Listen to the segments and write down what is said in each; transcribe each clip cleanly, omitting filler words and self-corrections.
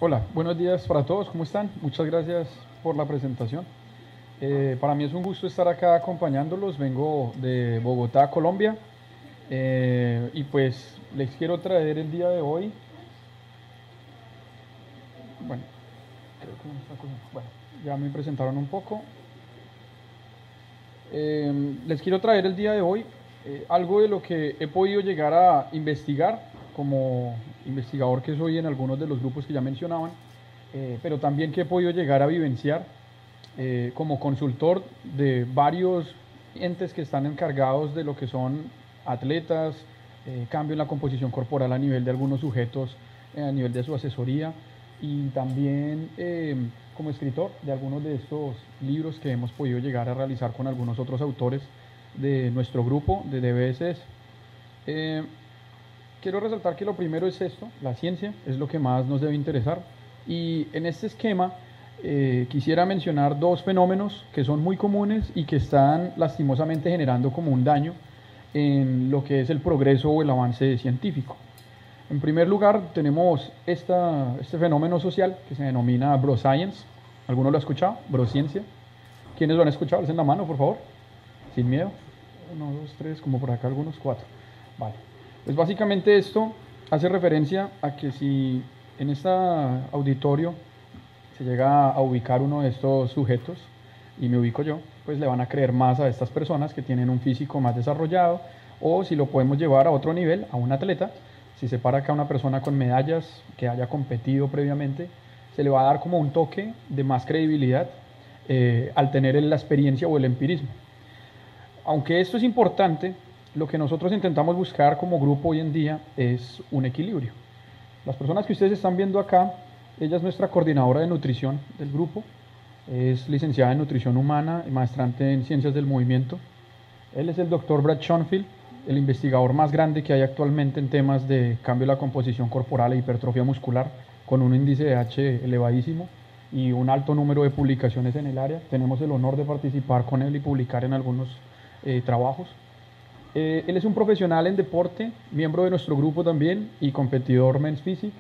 Hola, buenos días para todos, ¿cómo están? Muchas gracias por la presentación. Para mí es un gusto estar acá acompañándolos, vengo de Bogotá, Colombia, y pues les quiero traer el día de hoy, bueno, creo que no me está cogiendo. Bueno, ya me presentaron un poco. Les quiero traer el día de hoy algo de lo que he podido llegar a investigar como investigador que soy en algunos de los grupos que ya mencionaban, pero también que he podido llegar a vivenciar como consultor de varios entes que están encargados de lo que son atletas, cambio en la composición corporal a nivel de algunos sujetos, a nivel de su asesoría y también como escritor de algunos de estos libros que hemos podido llegar a realizar con algunos otros autores de nuestro grupo de DBSS. Eh, Quiero resaltar que lo primero es esto, la ciencia, es lo que más nos debe interesar. Y en este esquema quisiera mencionar dos fenómenos que son muy comunes y que están lastimosamente generando como un daño en lo que es el progreso o el avance científico. En primer lugar, tenemos este fenómeno social que se denomina broscience. ¿Alguno lo ha escuchado? Brociencia. ¿Quiénes lo han escuchado? Alcen la mano, por favor. Sin miedo. Uno, dos, tres, como por acá algunos, cuatro. Vale. Pues básicamente esto hace referencia a que si en este auditorio se llega a ubicar uno de estos sujetos, y me ubico yo, pues le van a creer más a estas personas que tienen un físico más desarrollado, o si lo podemos llevar a otro nivel, a un atleta, si se para acá una persona con medallas que haya competido previamente, se le va a dar como un toque de más credibilidad al tener la experiencia o el empirismo. Aunque esto es importante, lo que nosotros intentamos buscar como grupo hoy en día es un equilibrio. Las personas que ustedes están viendo acá, ella es nuestra coordinadora de nutrición del grupo, es licenciada en nutrición humana y maestrante en ciencias del movimiento. Él es el doctor Brad Schoenfield, el investigador más grande que hay actualmente en temas de cambio de la composición corporal e hipertrofia muscular, con un índice de H elevadísimo y un alto número de publicaciones en el área. Tenemos el honor de participar con él y publicar en algunos trabajos. Él es un profesional en deporte, miembro de nuestro grupo también y competidor Men's Physique.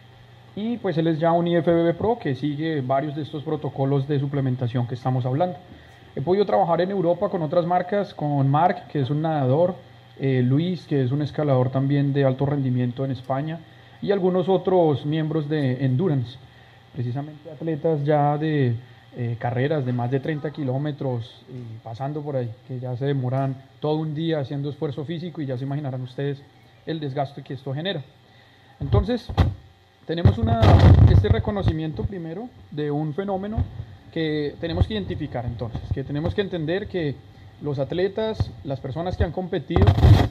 Y pues él es ya un IFBB Pro que sigue varios de estos protocolos de suplementación que estamos hablando. He podido trabajar en Europa con otras marcas, con Marc, que es un nadador, Luis, que es un escalador también de alto rendimiento en España, y algunos otros miembros de Endurance, precisamente atletas ya de carreras de más de 30 kilómetros y pasando por ahí, que ya se demoran todo un día haciendo esfuerzo físico y ya se imaginarán ustedes el desgaste que esto genera. Entonces, tenemos este reconocimiento primero de un fenómeno que tenemos que identificar entonces, que tenemos que entender que los atletas, las personas que han competido,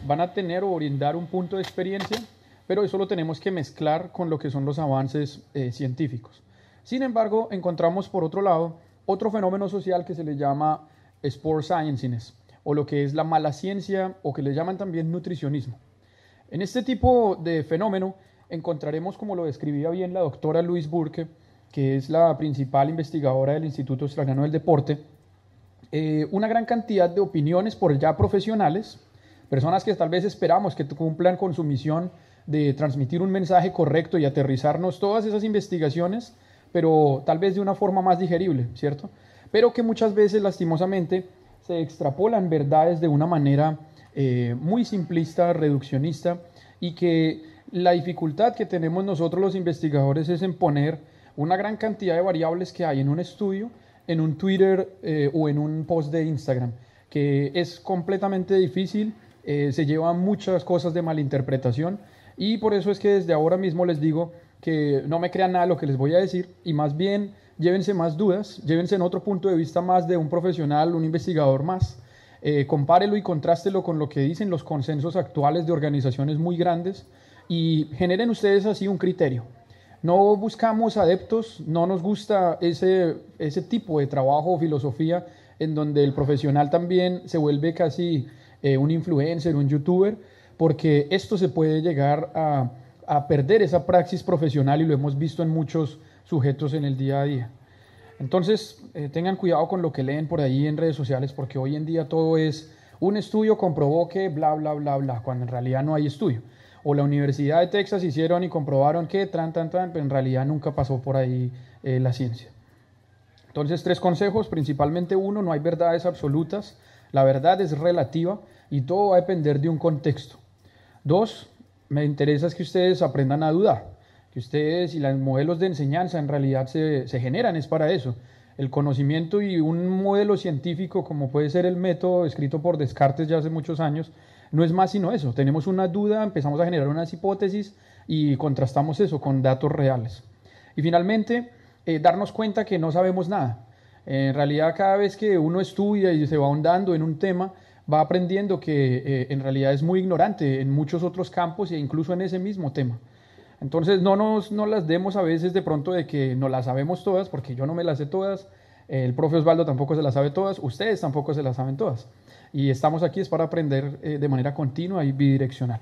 van a tener o brindar un punto de experiencia, pero eso lo tenemos que mezclar con lo que son los avances científicos. Sin embargo, encontramos por otro lado otro fenómeno social que se le llama sport scienciness, o lo que es la mala ciencia, o que le llaman también nutricionismo. En este tipo de fenómeno encontraremos, como lo describía bien la doctora Louise Burke, que es la principal investigadora del Instituto Australiano del Deporte, una gran cantidad de opiniones por ya profesionales, personas que tal vez esperamos que cumplan con su misión de transmitir un mensaje correcto y aterrizarnos todas esas investigaciones, pero tal vez de una forma más digerible, ¿cierto? Pero que muchas veces, lastimosamente, se extrapolan verdades de una manera muy simplista, reduccionista, y que la dificultad que tenemos nosotros los investigadores es en poner una gran cantidad de variables que hay en un estudio, en un Twitter o en un post de Instagram, que es completamente difícil, se llevan muchas cosas de malinterpretación, y por eso es que desde ahora mismo les digo que no me crean nada de lo que les voy a decir, y más bien llévense más dudas, llévense en otro punto de vista más de un profesional, un investigador más, compárelo y contrástelo con lo que dicen los consensos actuales de organizaciones muy grandes y generen ustedes así un criterio. No buscamos adeptos, no nos gusta ese tipo de trabajo o filosofía en donde el profesional también se vuelve casi un influencer, un youtuber, porque esto se puede llegar a perder esa praxis profesional y lo hemos visto en muchos sujetos en el día a día. Entonces, tengan cuidado con lo que leen por ahí en redes sociales, porque hoy en día todo es un estudio comprobó que bla, bla, bla, bla, cuando en realidad no hay estudio. o la Universidad de Texas hicieron y comprobaron que, pero en realidad nunca pasó por ahí la ciencia. Entonces, 3 consejos, principalmente uno, no hay verdades absolutas, la verdad es relativa y todo va a depender de un contexto. 2, me interesa es que ustedes aprendan a dudar, que ustedes y los modelos de enseñanza en realidad se generan, es para eso. El conocimiento y un modelo científico como puede ser el método escrito por Descartes ya hace muchos años, no es más sino eso. Tenemos una duda, empezamos a generar unas hipótesis y contrastamos eso con datos reales. Y finalmente, darnos cuenta que no sabemos nada. En realidad, cada vez que uno estudia y se va ahondando en un tema, va aprendiendo que en realidad es muy ignorante en muchos otros campos e incluso en ese mismo tema. Entonces no las demos a veces de pronto de que no las sabemos todas, porque yo no me las sé todas, el profe Osvaldo tampoco se las sabe todas, ustedes tampoco se las saben todas. Y estamos aquí es para aprender de manera continua y bidireccional.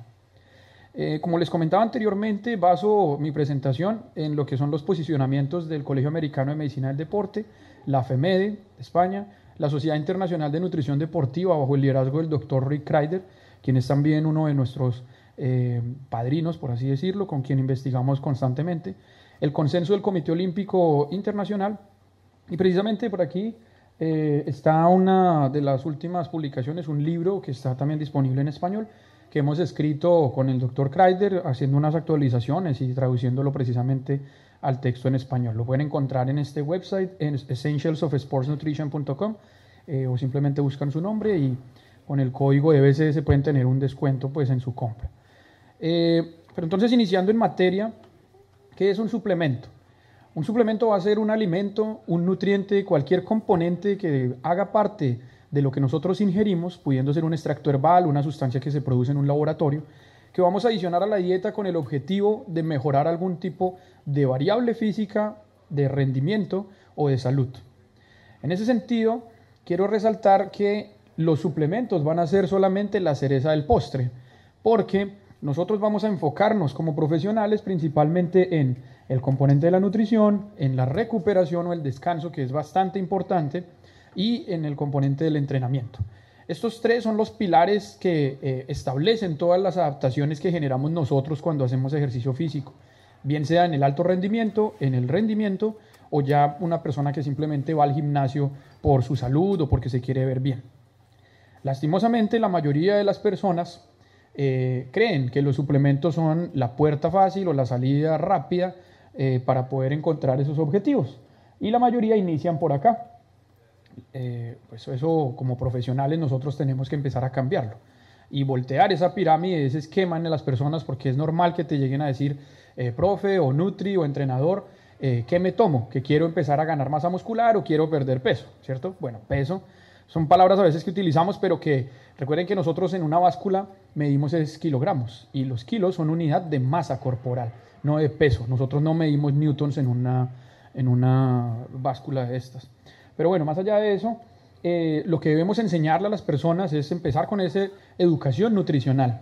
Como les comentaba anteriormente, baso mi presentación en lo que son los posicionamientos del Colegio Americano de Medicina del Deporte, la FEMEDE de España, la Sociedad Internacional de Nutrición Deportiva bajo el liderazgo del Dr. Rick Kreider, quien es también uno de nuestros padrinos, por así decirlo, con quien investigamos constantemente, el consenso del Comité Olímpico Internacional, y precisamente por aquí está una de las últimas publicaciones, un libro que está también disponible en español, que hemos escrito con el Dr. Kreider, haciendo unas actualizaciones y traduciéndolo precisamente al texto en español. Lo pueden encontrar en este website, en essentialsofsportsnutrition.com, o simplemente buscan su nombre y con el código de BCS pueden tener un descuento pues, en su compra. Pero entonces, iniciando en materia, ¿qué es un suplemento? Un suplemento va a ser un alimento, un nutriente, cualquier componente que haga parte de lo que nosotros ingerimos, pudiendo ser un extracto herbal, una sustancia que se produce en un laboratorio, que vamos a adicionar a la dieta con el objetivo de mejorar algún tipo de variable física, de rendimiento o de salud. En ese sentido, quiero resaltar que los suplementos van a ser solamente la cereza del postre, porque nosotros vamos a enfocarnos como profesionales principalmente en el componente de la nutrición, en la recuperación o el descanso, que es bastante importante, y en el componente del entrenamiento. Estos 3 son los pilares que establecen todas las adaptaciones que generamos nosotros cuando hacemos ejercicio físico, bien sea en el alto rendimiento, en el rendimiento, o ya una persona que simplemente va al gimnasio por su salud o porque se quiere ver bien. Lastimosamente, la mayoría de las personas creen que los suplementos son la puerta fácil o la salida rápida para poder encontrar esos objetivos, y la mayoría inician por acá. Pues eso, como profesionales, nosotros tenemos que empezar a cambiarlo y voltear esa pirámide, ese esquema en las personas, porque es normal que te lleguen a decir, profe o nutri o entrenador, ¿qué me tomo? ¿Que quiero empezar a ganar masa muscular o quiero perder peso? ¿Cierto? Bueno, peso son palabras a veces que utilizamos, pero que recuerden que nosotros en una báscula medimos es kilogramos, y los kilos son unidad de masa corporal, no de peso. Nosotros no medimos newtons en una báscula de estas. Pero bueno, más allá de eso, lo que debemos enseñarle a las personas es empezar con esa educación nutricional.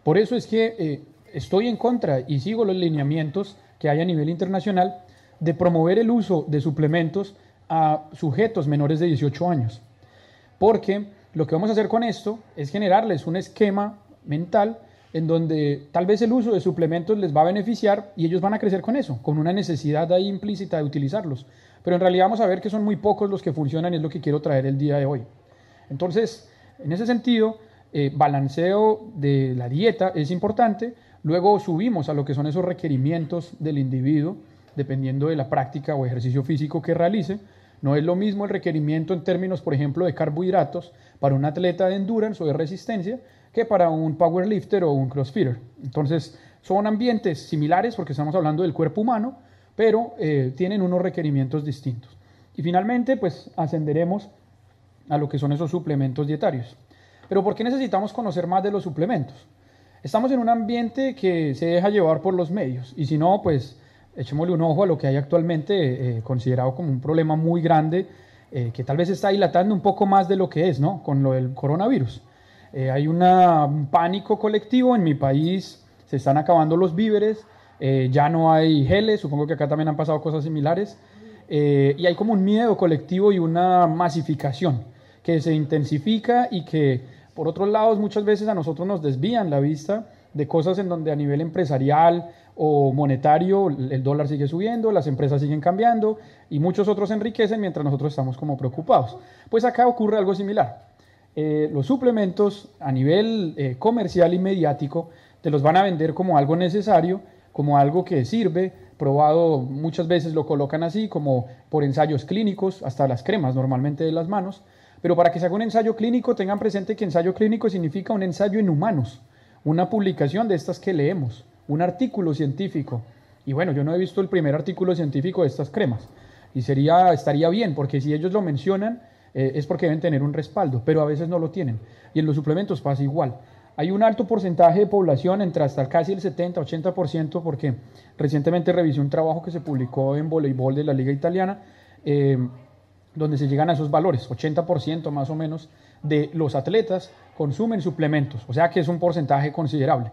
Por eso es que estoy en contra y sigo los lineamientos que hay a nivel internacional de promover el uso de suplementos a sujetos menores de 18 años. Porque lo que vamos a hacer con esto es generarles un esquema mental en donde tal vez el uso de suplementos les va a beneficiar y ellos van a crecer con eso, con una necesidad ahí implícita de utilizarlos. Pero en realidad vamos a ver que son muy pocos los que funcionan, y es lo que quiero traer el día de hoy. Entonces, en ese sentido, balanceo de la dieta es importante. Luego subimos a lo que son esos requerimientos del individuo, dependiendo de la práctica o ejercicio físico que realice. No es lo mismo el requerimiento en términos, por ejemplo, de carbohidratos para un atleta de endurance o de resistencia que para un powerlifter o un crossfitter. Entonces, son ambientes similares porque estamos hablando del cuerpo humano, pero tienen unos requerimientos distintos. Y finalmente, pues ascenderemos a lo que son esos suplementos dietarios. Pero ¿por qué necesitamos conocer más de los suplementos? Estamos en un ambiente que se deja llevar por los medios, y si no, pues echémosle un ojo a lo que hay actualmente, considerado como un problema muy grande, que tal vez está dilatando un poco más de lo que es, ¿no? Con lo del coronavirus. Hay un pánico colectivo en mi país, se están acabando los víveres, ya no hay geles, supongo que acá también han pasado cosas similares, y hay como un miedo colectivo y una masificación que se intensifica y que por otros lados muchas veces a nosotros nos desvían la vista de cosas en donde a nivel empresarial o monetario el dólar sigue subiendo, las empresas siguen cambiando y muchos otros se enriquecen mientras nosotros estamos como preocupados. Pues acá ocurre algo similar. Los suplementos a nivel comercial y mediático te los van a vender como algo necesario, como algo que sirve, probado, muchas veces lo colocan así, como por ensayos clínicos, hasta las cremas normalmente de las manos, pero para que se haga un ensayo clínico tengan presente que ensayo clínico significa un ensayo en humanos, una publicación de estas que leemos, un artículo científico. Y bueno, yo no he visto el primer artículo científico de estas cremas, y estaría bien, porque si ellos lo mencionan, es porque deben tener un respaldo, pero a veces no lo tienen. Y en los suplementos pasa igual. Hay un alto porcentaje de población, entre hasta casi el 70-80%, porque recientemente revisé un trabajo que se publicó en voleibol de la Liga Italiana, donde se llegan a esos valores, 80% más o menos de los atletas consumen suplementos, o sea que es un porcentaje considerable.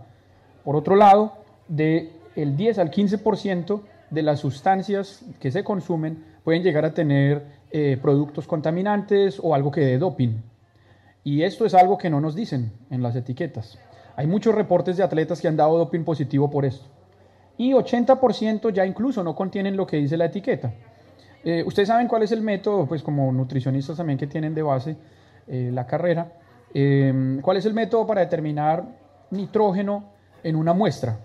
Por otro lado, del 10 al 15% de las sustancias que se consumen pueden llegar a tener productos contaminantes o algo que dé doping. Y esto es algo que no nos dicen en las etiquetas. Hay muchos reportes de atletas que han dado doping positivo por esto. Y 80% ya incluso no contienen lo que dice la etiqueta. Ustedes saben cuál es el método, pues como nutricionistas también que tienen de base la carrera, cuál es el método para determinar nitrógeno en una muestra,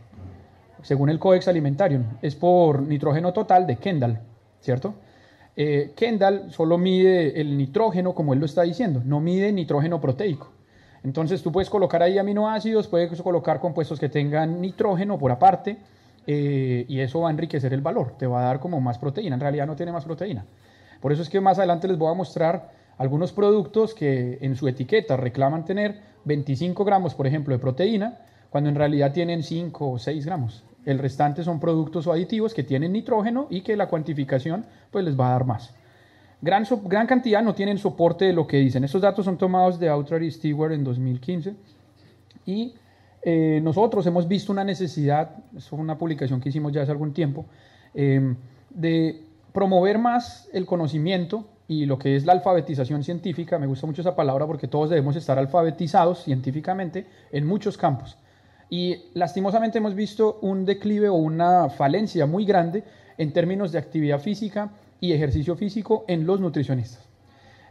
según el Codex Alimentarium. Es por nitrógeno total de Kendall, ¿cierto? Kendall solo mide el nitrógeno, como él lo está diciendo, no mide nitrógeno proteico. Entonces tú puedes colocar ahí aminoácidos, puedes colocar compuestos que tengan nitrógeno por aparte, y eso va a enriquecer el valor, te va a dar como más proteína. En realidad no tiene más proteína. Por eso es que más adelante les voy a mostrar algunos productos que en su etiqueta reclaman tener 25 gramos, por ejemplo, de proteína, cuando en realidad tienen 5 o 6 gramos. El restante son productos o aditivos que tienen nitrógeno y que la cuantificación pues les va a dar más. Gran cantidad no tienen soporte de lo que dicen. Estos datos son tomados de Autry y Stewart en 2015 y nosotros hemos visto una necesidad, es una publicación que hicimos ya hace algún tiempo, de promover más el conocimiento y lo que es la alfabetización científica. Me gusta mucho esa palabra porque todos debemos estar alfabetizados científicamente en muchos campos. Y lastimosamente hemos visto un declive o una falencia muy grande en términos de actividad física y ejercicio físico en los nutricionistas.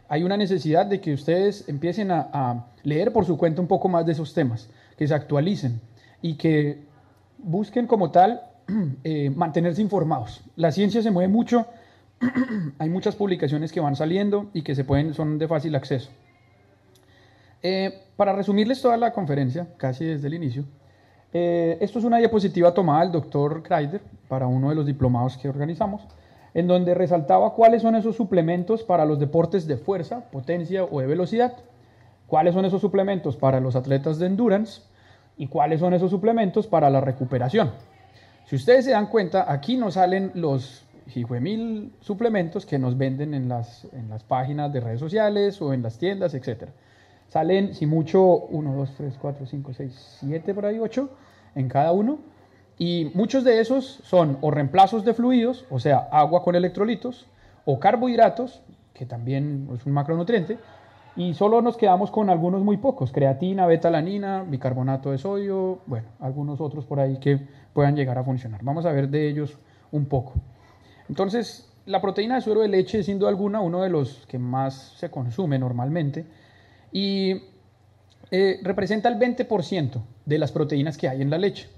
Hay una necesidad de que ustedes empiecen a leer por su cuenta un poco más de esos temas, que se actualicen y que busquen como tal mantenerse informados. La ciencia se mueve mucho, hay muchas publicaciones que van saliendo y que son de fácil acceso. Para resumirles toda la conferencia, casi desde el inicio, esto es una diapositiva tomada del doctor Kreider para uno de los diplomados que organizamos, en donde resaltaba cuáles son esos suplementos para los deportes de fuerza, potencia o de velocidad, cuáles son esos suplementos para los atletas de endurance y cuáles son esos suplementos para la recuperación. Si ustedes se dan cuenta, aquí nos salen los 1000 suplementos que nos venden en las páginas de redes sociales o en las tiendas, etc. Salen, si mucho, 1, 2, 3, 4, 5, 6, 7, por ahí 8 en cada uno. Y muchos de esos son o reemplazos de fluidos, o sea, agua con electrolitos, o carbohidratos, que también es un macronutriente, y solo nos quedamos con algunos muy pocos, creatina, betalanina, bicarbonato de sodio, bueno, algunos otros por ahí que puedan llegar a funcionar. Vamos a ver de ellos un poco. Entonces, la proteína de suero de leche es sin duda alguna uno de los que más se consume normalmente y representa el 20% de las proteínas que hay en la leche.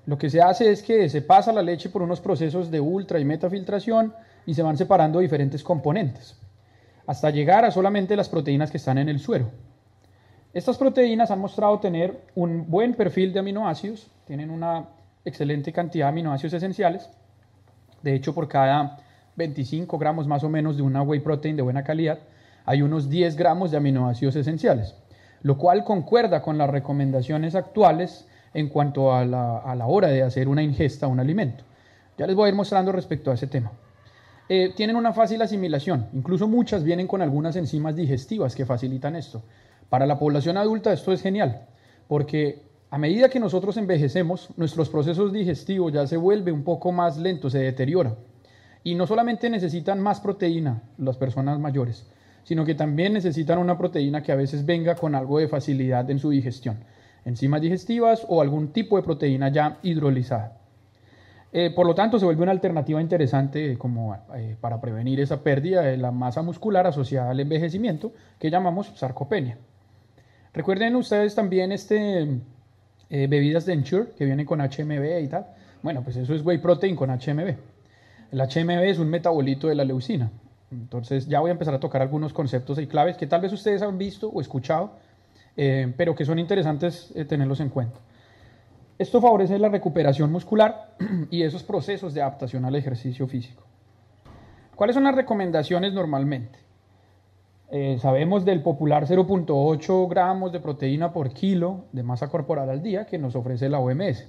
Lo que se hace es que se pasa la leche por unos procesos de ultra y metafiltración y se van separando diferentes componentes, hasta llegar a solamente las proteínas que están en el suero. Estas proteínas han mostrado tener un buen perfil de aminoácidos, tienen una excelente cantidad de aminoácidos esenciales. De hecho, por cada 25 gramos más o menos de una whey protein de buena calidad, hay unos 10 gramos de aminoácidos esenciales, lo cual concuerda con las recomendaciones actuales en cuanto a la hora de hacer una ingesta, un alimento. Ya les voy a ir mostrando respecto a ese tema. Tienen una fácil asimilación, incluso muchas vienen con algunas enzimas digestivas que facilitan esto. Para la población adulta esto es genial, porque a medida que nosotros envejecemos, nuestros procesos digestivos ya se vuelve un poco más lento, se deteriora. Y no solamente necesitan más proteína las personas mayores, sino que también necesitan una proteína que a veces venga con algo de facilidad en su digestión. enzimas digestivas o algún tipo de proteína ya hidrolizada. Por lo tanto, se vuelve una alternativa interesante para prevenir esa pérdida de la masa muscular asociada al envejecimiento que llamamos sarcopenia. Recuerden ustedes también bebidas de Ensure que vienen con HMB y tal. Bueno, pues eso es whey protein con HMB. El HMB es un metabolito de la leucina. Entonces ya voy a empezar a tocar algunos conceptos y claves que tal vez ustedes han visto o escuchado, pero que son interesantes tenerlos en cuenta. Esto favorece la recuperación muscular y esos procesos de adaptación al ejercicio físico. ¿Cuáles son las recomendaciones normalmente? Sabemos del popular 0.8 gramos de proteína por kilo de masa corporal al día que nos ofrece la OMS.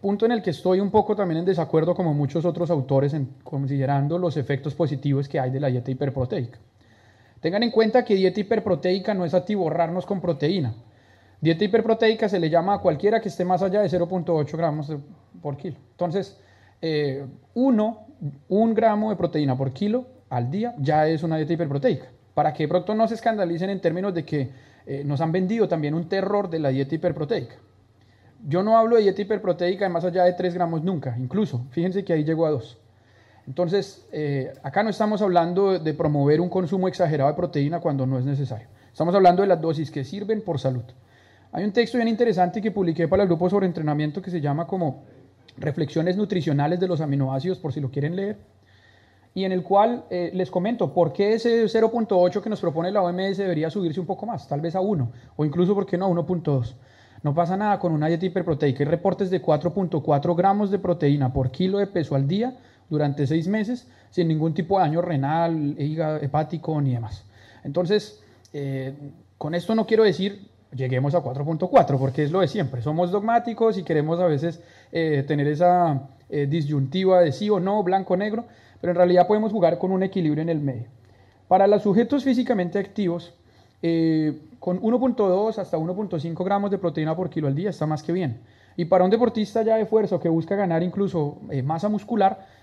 Punto en el que estoy un poco también en desacuerdo como muchos otros autores considerando los efectos positivos que hay de la dieta hiperproteica. Tengan en cuenta que dieta hiperproteica no es atiborrarnos con proteína. Dieta hiperproteica se le llama a cualquiera que esté más allá de 0.8 gramos por kilo. Entonces, un gramo de proteína por kilo al día ya es una dieta hiperproteica. Para que de pronto no se escandalicen en términos de que nos han vendido también un terror de la dieta hiperproteica. Yo no hablo de dieta hiperproteica de más allá de 3 gramos nunca, incluso, fíjense que ahí llegó a 2. Entonces, acá no estamos hablando de promover un consumo exagerado de proteína cuando no es necesario. Estamos hablando de las dosis que sirven por salud. Hay un texto bien interesante que publiqué para el grupo sobre entrenamiento que se llama como Reflexiones nutricionales de los aminoácidos, por si lo quieren leer, y en el cual les comento por qué ese 0.8 que nos propone la OMS debería subirse un poco más, tal vez a 1, o incluso, ¿por qué no, a 1.2? No pasa nada con una dieta hiperproteica. Hay reportes de 4.4 gramos de proteína por kilo de peso al día durante 6 meses, sin ningún tipo de daño renal, hígado, hepático ni demás. Entonces, con esto no quiero decir lleguemos a 4.4, porque es lo de siempre. Somos dogmáticos y queremos a veces tener esa disyuntiva de sí o no, blanco o negro, pero en realidad podemos jugar con un equilibrio en el medio. Para los sujetos físicamente activos, con 1.2 hasta 1.5 gramos de proteína por kilo al día está más que bien. Y para un deportista ya de fuerza que busca ganar incluso masa muscular,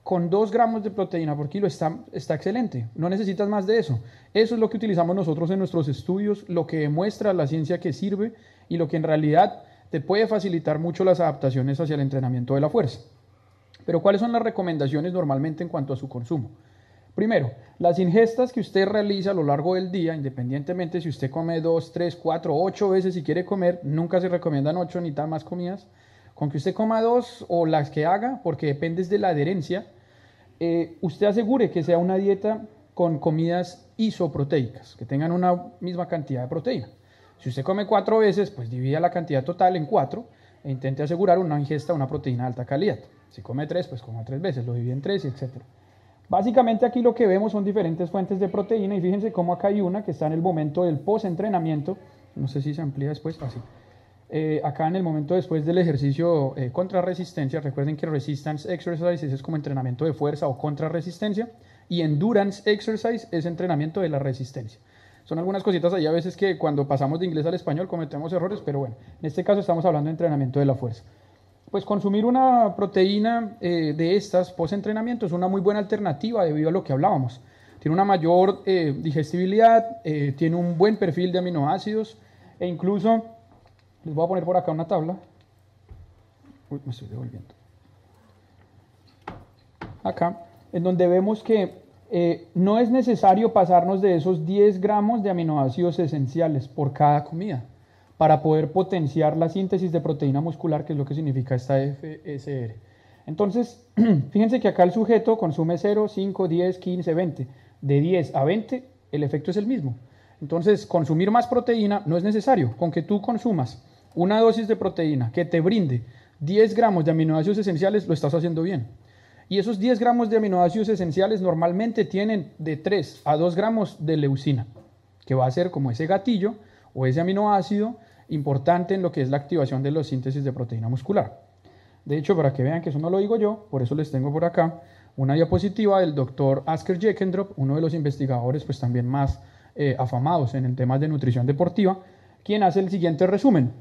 con 2 gramos de proteína por kilo está excelente. No necesitas más de eso. Eso es lo que utilizamos nosotros en nuestros estudios, lo que demuestra la ciencia que sirve y lo que en realidad te puede facilitar mucho las adaptaciones hacia el entrenamiento de la fuerza. Pero ¿cuáles son las recomendaciones normalmente en cuanto a su consumo? Primero, las ingestas que usted realiza a lo largo del día, independientemente si usted come 2, 3, 4, 8 veces si quiere comer, nunca se recomiendan 8 ni tan más comidas. Con que usted coma 2 o las que haga, porque depende de la adherencia, usted asegure que sea una dieta con comidas isoproteicas, que tengan una misma cantidad de proteína. Si usted come 4 veces, pues divida la cantidad total en 4 e intente asegurar una ingesta de una proteína de alta calidad. Si come 3, pues coma 3 veces, lo divide en 3, etc. Básicamente aquí lo que vemos son diferentes fuentes de proteína y fíjense cómo acá hay una que está en el momento del post-entrenamiento, no sé si se amplía después, así. Acá en el momento después del ejercicio contra resistencia, recuerden que resistance exercise es como entrenamiento de fuerza o contra resistencia y endurance exercise es entrenamiento de la resistencia. Son algunas cositas ahí a veces que cuando pasamos de inglés al español cometemos errores, pero bueno, en este caso estamos hablando de entrenamiento de la fuerza. Pues consumir una proteína de estas post-entrenamiento es una muy buena alternativa debido a lo que hablábamos. Tiene una mayor digestibilidad, tiene un buen perfil de aminoácidos e incluso, les voy a poner por acá una tabla. Uy, me estoy devolviendo. Acá, en donde vemos que no es necesario pasarnos de esos 10 gramos de aminoácidos esenciales por cada comida para poder potenciar la síntesis de proteína muscular, que es lo que significa esta FSR. Entonces, fíjense que acá el sujeto consume 0, 5, 10, 15, 20. De 10 a 20, el efecto es el mismo. Entonces, consumir más proteína no es necesario. Con que tú consumas una dosis de proteína que te brinde 10 gramos de aminoácidos esenciales, lo estás haciendo bien. Y esos 10 gramos de aminoácidos esenciales normalmente tienen de 3 a 2 gramos de leucina, que va a ser como ese gatillo o ese aminoácido importante en lo que es la activación de la síntesis de proteína muscular. De hecho, para que vean que eso no lo digo yo, por eso les tengo por acá una diapositiva del doctor Asker Jekendrop, uno de los investigadores pues también más afamados en el tema de nutrición deportiva, quien hace el siguiente resumen.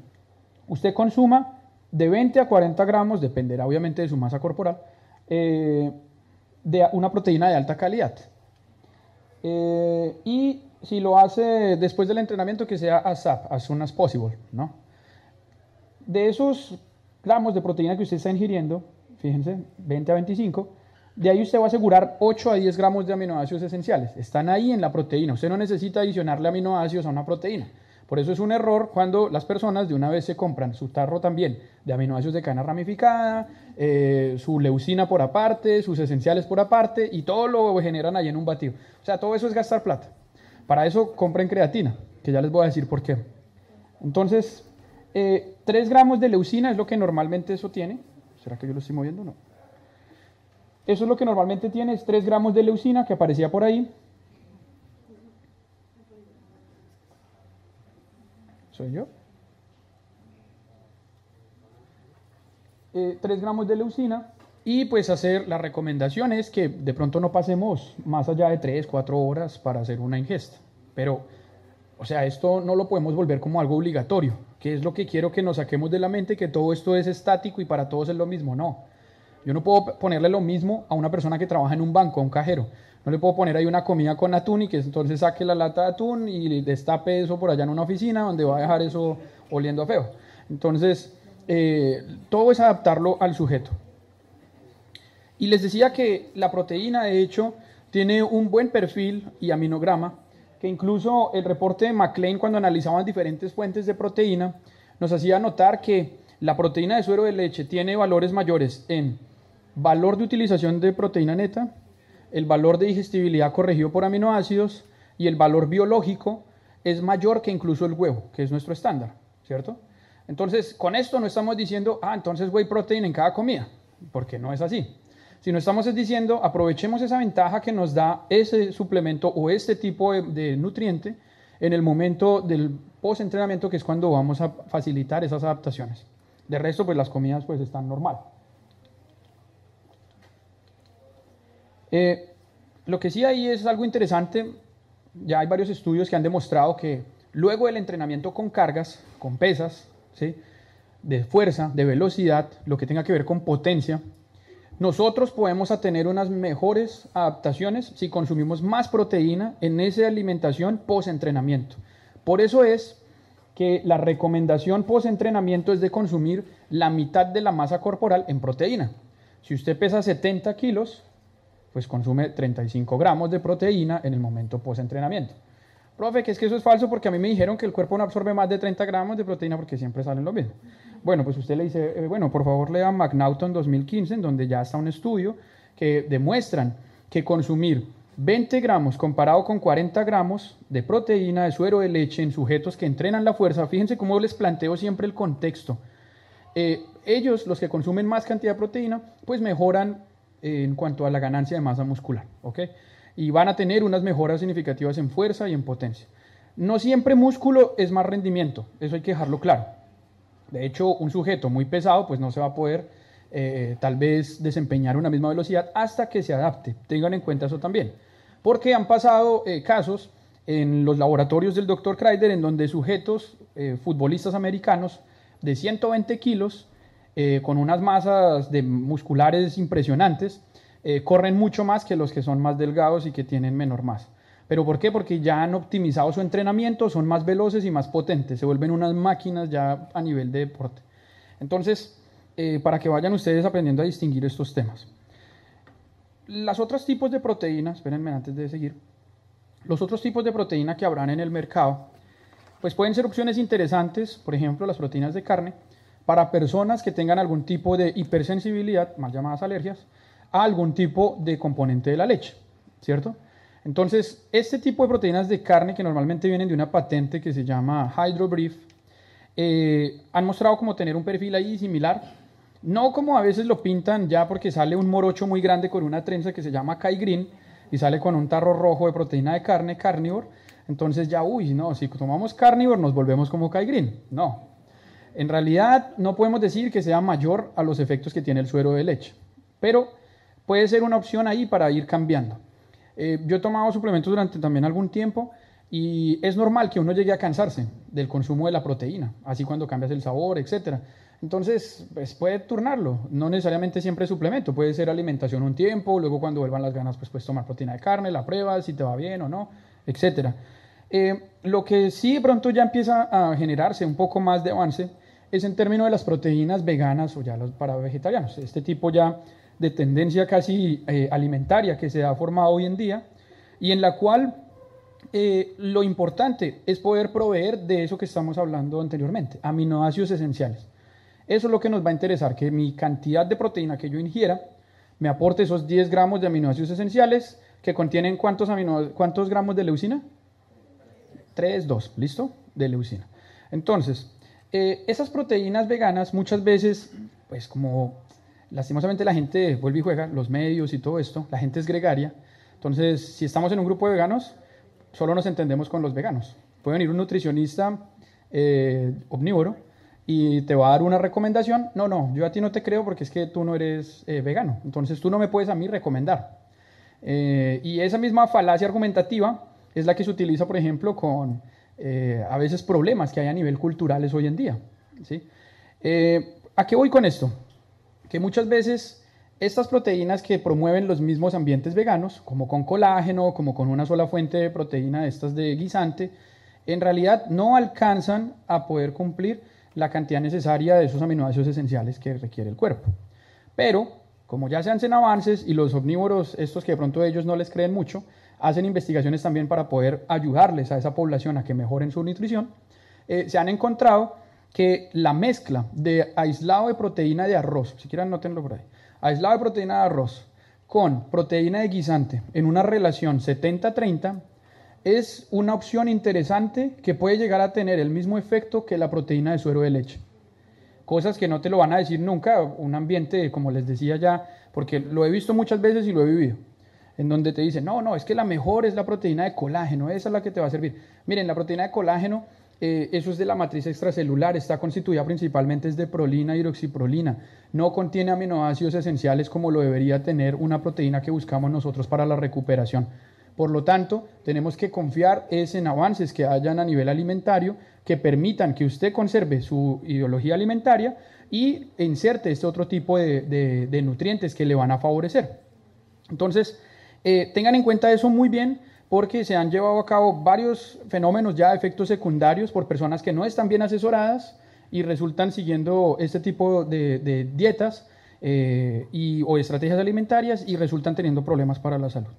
Usted consuma de 20 a 40 gramos, dependerá obviamente de su masa corporal, de una proteína de alta calidad. Y si lo hace después del entrenamiento, que sea ASAP, as soon as possible, ¿no? de esos gramos de proteína que usted está ingiriendo, fíjense, 20 a 25, de ahí usted va a asegurar 8 a 10 gramos de aminoácidos esenciales. Están ahí en la proteína. Usted no necesita adicionarle aminoácidos a una proteína. Por eso es un error cuando las personas de una vez se compran su tarro también de aminoácidos de cadena ramificada, su leucina por aparte, sus esenciales por aparte, y todo lo generan ahí en un batido. O sea, todo eso es gastar plata. Para eso compren creatina, que ya les voy a decir por qué. Entonces, 3 gramos de leucina es lo que normalmente eso tiene. ¿Será que yo lo estoy moviendo? No. Eso es lo que normalmente tiene, es 3 gramos de leucina que aparecía por ahí. ¿Soy yo? 3 gramos de leucina. Y pues hacer la recomendación es que de pronto no pasemos más allá de 3, 4 horas para hacer una ingesta. Pero, o sea, esto no lo podemos volver como algo obligatorio, que es lo que quiero que nos saquemos de la mente, que todo esto es estático y para todos es lo mismo. No. Yo no puedo ponerle lo mismo a una persona que trabaja en un banco, a un cajero. No le puedo poner ahí una comida con atún y que entonces saque la lata de atún y destape eso por allá en una oficina donde va a dejar eso oliendo feo. Entonces, todo es adaptarlo al sujeto. Y les decía que la proteína, de hecho, tiene un buen perfil y aminograma, que incluso el reporte de McLean, cuando analizaban diferentes fuentes de proteína, nos hacía notar que la proteína de suero de leche tiene valores mayores en valor de utilización de proteína neta, el valor de digestibilidad corregido por aminoácidos y el valor biológico es mayor que incluso el huevo, que es nuestro estándar, ¿cierto? Entonces, con esto no estamos diciendo, entonces whey protein en cada comida, porque no es así. Sino estamos diciendo, aprovechemos esa ventaja que nos da ese suplemento o este tipo de nutriente en el momento del post-entrenamiento, que es cuando vamos a facilitar esas adaptaciones. De resto, pues las comidas pues están normal. Lo que sí ahí es algo interesante, ya hay varios estudios que han demostrado que luego del entrenamiento con cargas, con pesas, ¿sí?, de fuerza, de velocidad, lo que tenga que ver con potencia, nosotros podemos tener unas mejores adaptaciones si consumimos más proteína en esa alimentación post-entrenamiento. Por eso es que la recomendación post-entrenamiento es de consumir la mitad de la masa corporal en proteína. Si usted pesa 70 kilos, pues consume 35 gramos de proteína en el momento post-entrenamiento. Profe, que es que eso es falso porque a mí me dijeron que el cuerpo no absorbe más de 30 gramos de proteína porque siempre salen lo mismo. Bueno, pues usted le dice, bueno, por favor lea McNaughton 2015, en donde ya está un estudio que demuestran que consumir 20 gramos comparado con 40 gramos de proteína de suero de leche en sujetos que entrenan la fuerza, fíjense cómo les planteo siempre el contexto. Ellos, los que consumen más cantidad de proteína, pues mejoran en cuanto a la ganancia de masa muscular, ¿ok? Y van a tener unas mejoras significativas en fuerza y en potencia. No siempre músculo es más rendimiento, eso hay que dejarlo claro. De hecho, un sujeto muy pesado pues no se va a poder tal vez desempeñar una misma velocidad hasta que se adapte. Tengan en cuenta eso también. Porque han pasado casos en los laboratorios del Dr. Kreider en donde sujetos, futbolistas americanos de 120 kilos, con unas masas musculares impresionantes, corren mucho más que los que son más delgados y que tienen menor masa. ¿Pero por qué? Porque ya han optimizado su entrenamiento, son más veloces y más potentes, se vuelven unas máquinas ya a nivel de deporte. Entonces, para que vayan ustedes aprendiendo a distinguir estos temas. Los otros tipos de proteína, espérenme antes de seguir, los otros tipos de proteína que habrán en el mercado, pues pueden ser opciones interesantes, por ejemplo, las proteínas de carne, para personas que tengan algún tipo de hipersensibilidad, mal llamadas alergias, a algún tipo de componente de la leche, ¿cierto? Entonces, este tipo de proteínas de carne que normalmente vienen de una patente que se llama HydroBrief, han mostrado como tener un perfil ahí similar, no como a veces lo pintan ya porque sale un morocho muy grande con una trenza que se llama Kai Green y sale con un tarro rojo de proteína de carne, carnívoro, entonces ya, no, si tomamos carnívoro nos volvemos como Kai Green, no. En realidad no podemos decir que sea mayor a los efectos que tiene el suero de leche, pero puede ser una opción ahí para ir cambiando. Yo he tomado suplementos durante también algún tiempo y es normal que uno llegue a cansarse del consumo de la proteína, así cuando cambias el sabor, etc. Entonces, pues puede turnarlo, no necesariamente siempre suplemento, puede ser alimentación un tiempo, luego cuando vuelvan las ganas, pues puedes tomar proteína de carne, la pruebas, si te va bien o no, etc. Lo que sí de pronto ya empieza a generarse un poco más de avance es en términos de las proteínas veganas o ya para vegetarianos. Este tipo ya de tendencia casi alimentaria que se ha formado hoy en día y en la cual lo importante es poder proveer de eso que estamos hablando anteriormente, aminoácidos esenciales. Eso es lo que nos va a interesar, que mi cantidad de proteína que yo ingiera me aporte esos 10 gramos de aminoácidos esenciales que contienen ¿cuántos gramos de leucina? 3, 2, ¿listo? De leucina. Entonces, esas proteínas veganas muchas veces, pues como lastimosamente la gente vuelve y juega, los medios y todo esto, la gente es gregaria. Entonces, si estamos en un grupo de veganos, solo nos entendemos con los veganos. Puede venir un nutricionista omnívoro y te va a dar una recomendación. No, yo a ti no te creo porque es que tú no eres vegano. Entonces, tú no me puedes a mí recomendar. Y esa misma falacia argumentativa es la que se utiliza, por ejemplo, con a veces problemas que hay a nivel culturales hoy en día, ¿sí? ¿A qué voy con esto? Que muchas veces estas proteínas que promueven los mismos ambientes veganos, como con colágeno, como con una sola fuente de proteína de estas de guisante, en realidad no alcanzan a poder cumplir la cantidad necesaria de esos aminoácidos esenciales que requiere el cuerpo. Pero, como ya se hacen avances y los omnívoros, estos que de pronto ellos no les creen mucho, hacen investigaciones también para poder ayudarles a esa población a que mejoren su nutrición, se han encontrado que la mezcla de aislado de proteína de arroz, si quieren anótenlo por ahí, aislado de proteína de arroz con proteína de guisante en una relación 70-30 es una opción interesante que puede llegar a tener el mismo efecto que la proteína de suero de leche. Cosas que no te lo van a decir nunca, un ambiente, como les decía ya, porque lo he visto muchas veces y lo he vivido, en donde te dicen, no, es que la mejor es la proteína de colágeno, esa es la que te va a servir. Miren, la proteína de colágeno, eso es de la matriz extracelular, está constituida principalmente de prolina y hidroxiprolina, no contiene aminoácidos esenciales como lo debería tener una proteína que buscamos nosotros para la recuperación. Por lo tanto, tenemos que confiar en avances que hayan a nivel alimentario que permitan que usted conserve su ideología alimentaria y inserte este otro tipo de nutrientes que le van a favorecer. Entonces, tengan en cuenta eso muy bien porque se han llevado a cabo varios fenómenos ya de efectos secundarios por personas que no están bien asesoradas y resultan siguiendo este tipo de dietas o estrategias alimentarias y resultan teniendo problemas para la salud.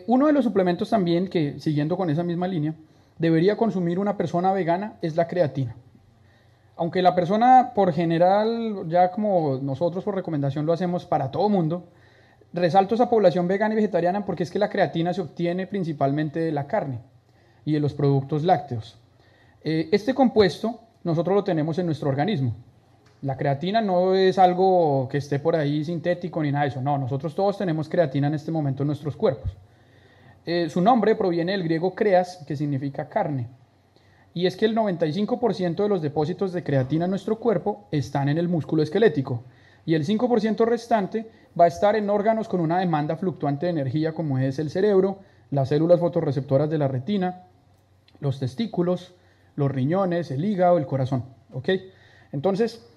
Uno de los suplementos también que, siguiendo con esa misma línea, debería consumir una persona vegana es la creatina. Aunque la persona por general, ya como nosotros por recomendación lo hacemos para todo mundo, resalto esa población vegana y vegetariana porque es que la creatina se obtiene principalmente de la carne y de los productos lácteos. Este compuesto nosotros lo tenemos en nuestro organismo. La creatina no es algo que esté por ahí sintético ni nada de eso. No, nosotros todos tenemos creatina en este momento en nuestros cuerpos. Su nombre proviene del griego creas, que significa carne. Y es que el 95% de los depósitos de creatina en nuestro cuerpo están en el músculo esquelético. Y el 5% restante va a estar en órganos con una demanda fluctuante de energía como es el cerebro, las células fotorreceptoras de la retina, los testículos, los riñones, el hígado, el corazón. ¿Ok? Entonces,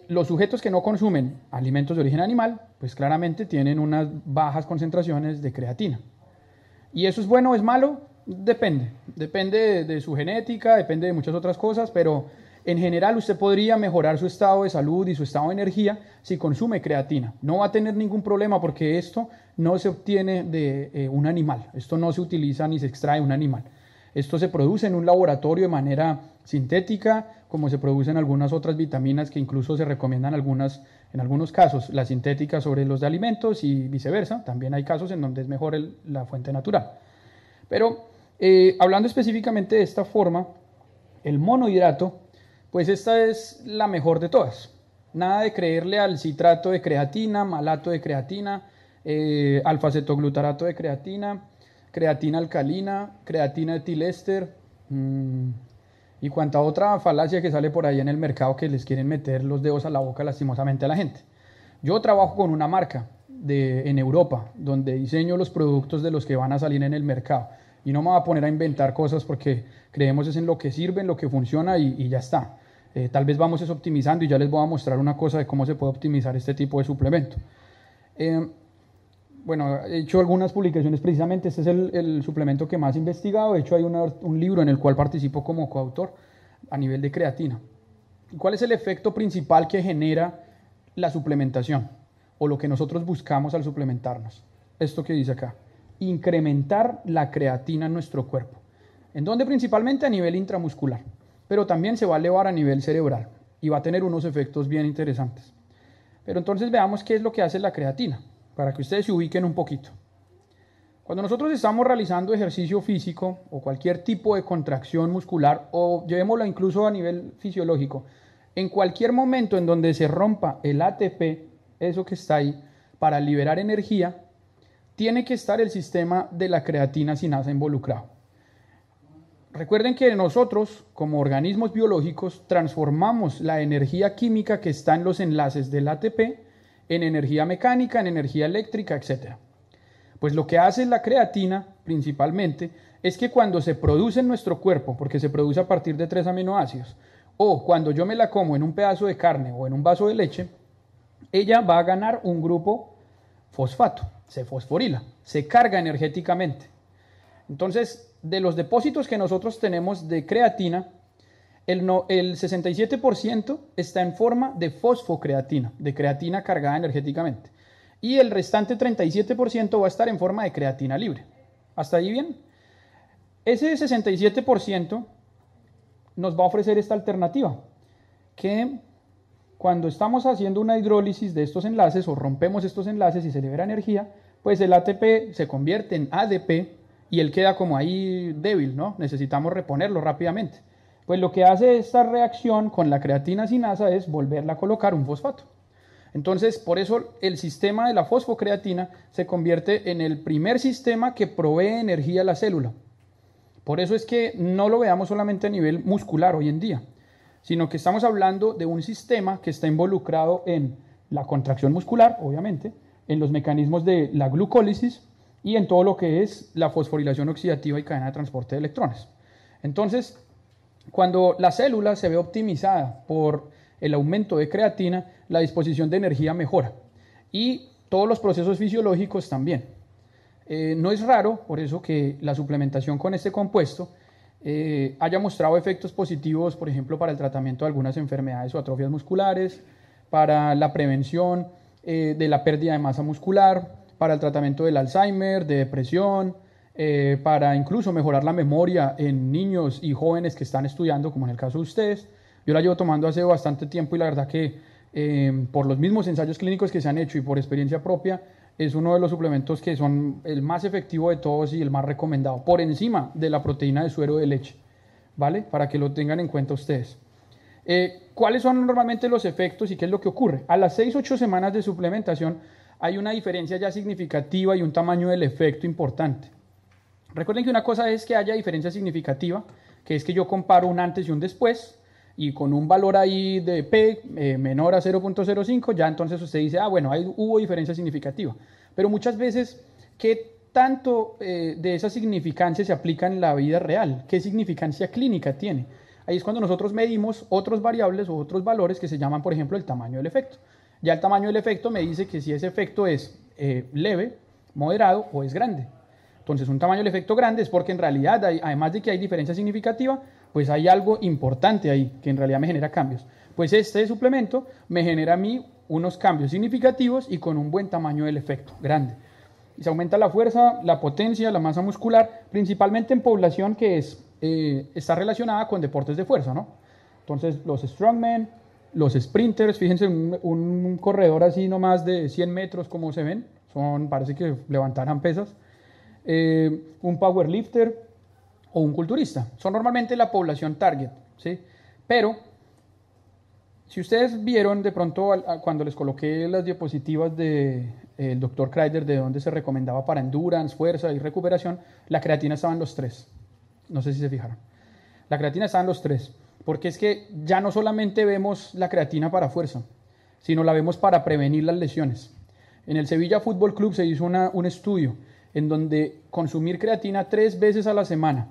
los sujetos que no consumen alimentos de origen animal, pues claramente tienen unas bajas concentraciones de creatina. ¿Y eso es bueno o es malo? Depende de su genética, depende de muchas otras cosas, pero en general usted podría mejorar su estado de salud y su estado de energía si consume creatina. No va a tener ningún problema porque esto no se obtiene de un animal, esto no se utiliza ni se extrae de un animal. Esto se produce en un laboratorio de manera sintética, como se producen algunas otras vitaminas que incluso se recomiendan en algunos casos, las sintéticas sobre los de alimentos y viceversa. También hay casos en donde es mejor la fuente natural. Pero hablando específicamente de esta forma, el monohidrato, pues esta es la mejor de todas. Nada de creerle al citrato de creatina, malato de creatina, alfa-cetoglutarato de creatina, creatina alcalina, creatina etilester y cuanta otra falacia que sale por ahí en el mercado que les quieren meter los dedos a la boca lastimosamente a la gente. Yo trabajo con una marca en Europa donde diseño los productos de los que van a salir en el mercado y no me voy a poner a inventar cosas porque creemos es en lo que sirve, en lo que funciona y ya está. Tal vez vamos optimizando y ya les voy a mostrar una cosa de cómo se puede optimizar este tipo de suplemento. Bueno, he hecho algunas publicaciones precisamente, este es el suplemento que más he investigado, de hecho hay un libro en el cual participo como coautor a nivel de creatina. ¿Cuál es el efecto principal que genera la suplementación o lo que nosotros buscamos al suplementarnos? Esto que dice acá, incrementar la creatina en nuestro cuerpo. ¿En dónde? Principalmente a nivel intramuscular, pero también se va a elevar a nivel cerebral y va a tener unos efectos bien interesantes. Pero entonces veamos qué es lo que hace la creatina, para que ustedes se ubiquen un poquito. Cuando nosotros estamos realizando ejercicio físico o cualquier tipo de contracción muscular, o llevémoslo incluso a nivel fisiológico, en cualquier momento en donde se rompa el ATP, eso que está ahí, para liberar energía, tiene que estar el sistema de la creatina sinasa involucrado. Recuerden que nosotros, como organismos biológicos, transformamos la energía química que está en los enlaces del ATP en energía mecánica, en energía eléctrica, etc. Pues lo que hace la creatina, principalmente, es que cuando se produce en nuestro cuerpo, porque se produce a partir de 3 aminoácidos, o cuando yo me la como en un pedazo de carne o en un vaso de leche, ella va a ganar un grupo fosfato, se fosforila, se carga energéticamente. Entonces, de los depósitos que nosotros tenemos de creatina, el 67% está en forma de fosfocreatina, de creatina cargada energéticamente. Y el restante 37% va a estar en forma de creatina libre. ¿Hasta ahí bien? Ese 67% nos va a ofrecer esta alternativa, que cuando estamos haciendo una hidrólisis de estos enlaces o rompemos estos enlaces y se libera energía, pues el ATP se convierte en ADP y él queda como ahí débil, ¿no? Necesitamos reponerlo rápidamente. Pues lo que hace esta reacción con la creatina sinasa es volverla a colocar un fosfato. Entonces, por eso el sistema de la fosfocreatina se convierte en el primer sistema que provee energía a la célula. Por eso es que no lo veamos solamente a nivel muscular hoy en día, sino que estamos hablando de un sistema que está involucrado en la contracción muscular, obviamente, en los mecanismos de la glucólisis y en todo lo que es la fosforilación oxidativa y cadena de transporte de electrones. Entonces, cuando la célula se ve optimizada por el aumento de creatina, la disposición de energía mejora y todos los procesos fisiológicos también. No es raro, por eso, que la suplementación con este compuesto haya mostrado efectos positivos, por ejemplo, para el tratamiento de algunas enfermedades o atrofias musculares, para la prevención de la pérdida de masa muscular, para el tratamiento del Alzheimer, de depresión, para incluso mejorar la memoria en niños y jóvenes que están estudiando, como en el caso de ustedes. Yo la llevo tomando hace bastante tiempo y la verdad que por los mismos ensayos clínicos que se han hecho y por experiencia propia, es uno de los suplementos que son el más efectivo de todos y el más recomendado, por encima de la proteína de suero de leche, ¿vale? Para que lo tengan en cuenta ustedes. ¿Cuáles son normalmente los efectos y qué es lo que ocurre? A las 6-8 semanas de suplementación hay una diferencia ya significativa y un tamaño del efecto importante. Recuerden que una cosa es que haya diferencia significativa, que es que yo comparo un antes y un después, y con un valor ahí de P menor a 0.05, ya entonces usted dice, bueno, ahí hubo diferencia significativa. Pero muchas veces, ¿qué tanto de esa significancia se aplica en la vida real? ¿Qué significancia clínica tiene? Ahí es cuando nosotros medimos otros variables o otros valores que se llaman, por ejemplo, el tamaño del efecto. Ya el tamaño del efecto me dice que si ese efecto es leve, moderado o es grande. Entonces, un tamaño del efecto grande es porque en realidad, además de que hay diferencia significativa, pues hay algo importante ahí que en realidad me genera cambios. Pues este suplemento me genera a mí unos cambios significativos y con un buen tamaño del efecto, grande. Y se aumenta la fuerza, la potencia, la masa muscular, principalmente en población que está relacionada con deportes de fuerza, ¿no? Entonces, los strongmen, los sprinters, fíjense, un corredor así nomás de 100 metros, como se ven, parece que levantarán pesas. Un powerlifter o un culturista. Son normalmente la población target, ¿sí? Pero, si ustedes vieron de pronto cuando les coloqué las diapositivas del Dr. Kreider de dónde se recomendaba para endurance, fuerza y recuperación, la creatina estaba en los 3. No sé si se fijaron. La creatina estaba en los 3. Porque es que ya no solamente vemos la creatina para fuerza, sino la vemos para prevenir las lesiones. En el Sevilla Fútbol Club se hizo un estudio en donde consumir creatina 3 veces a la semana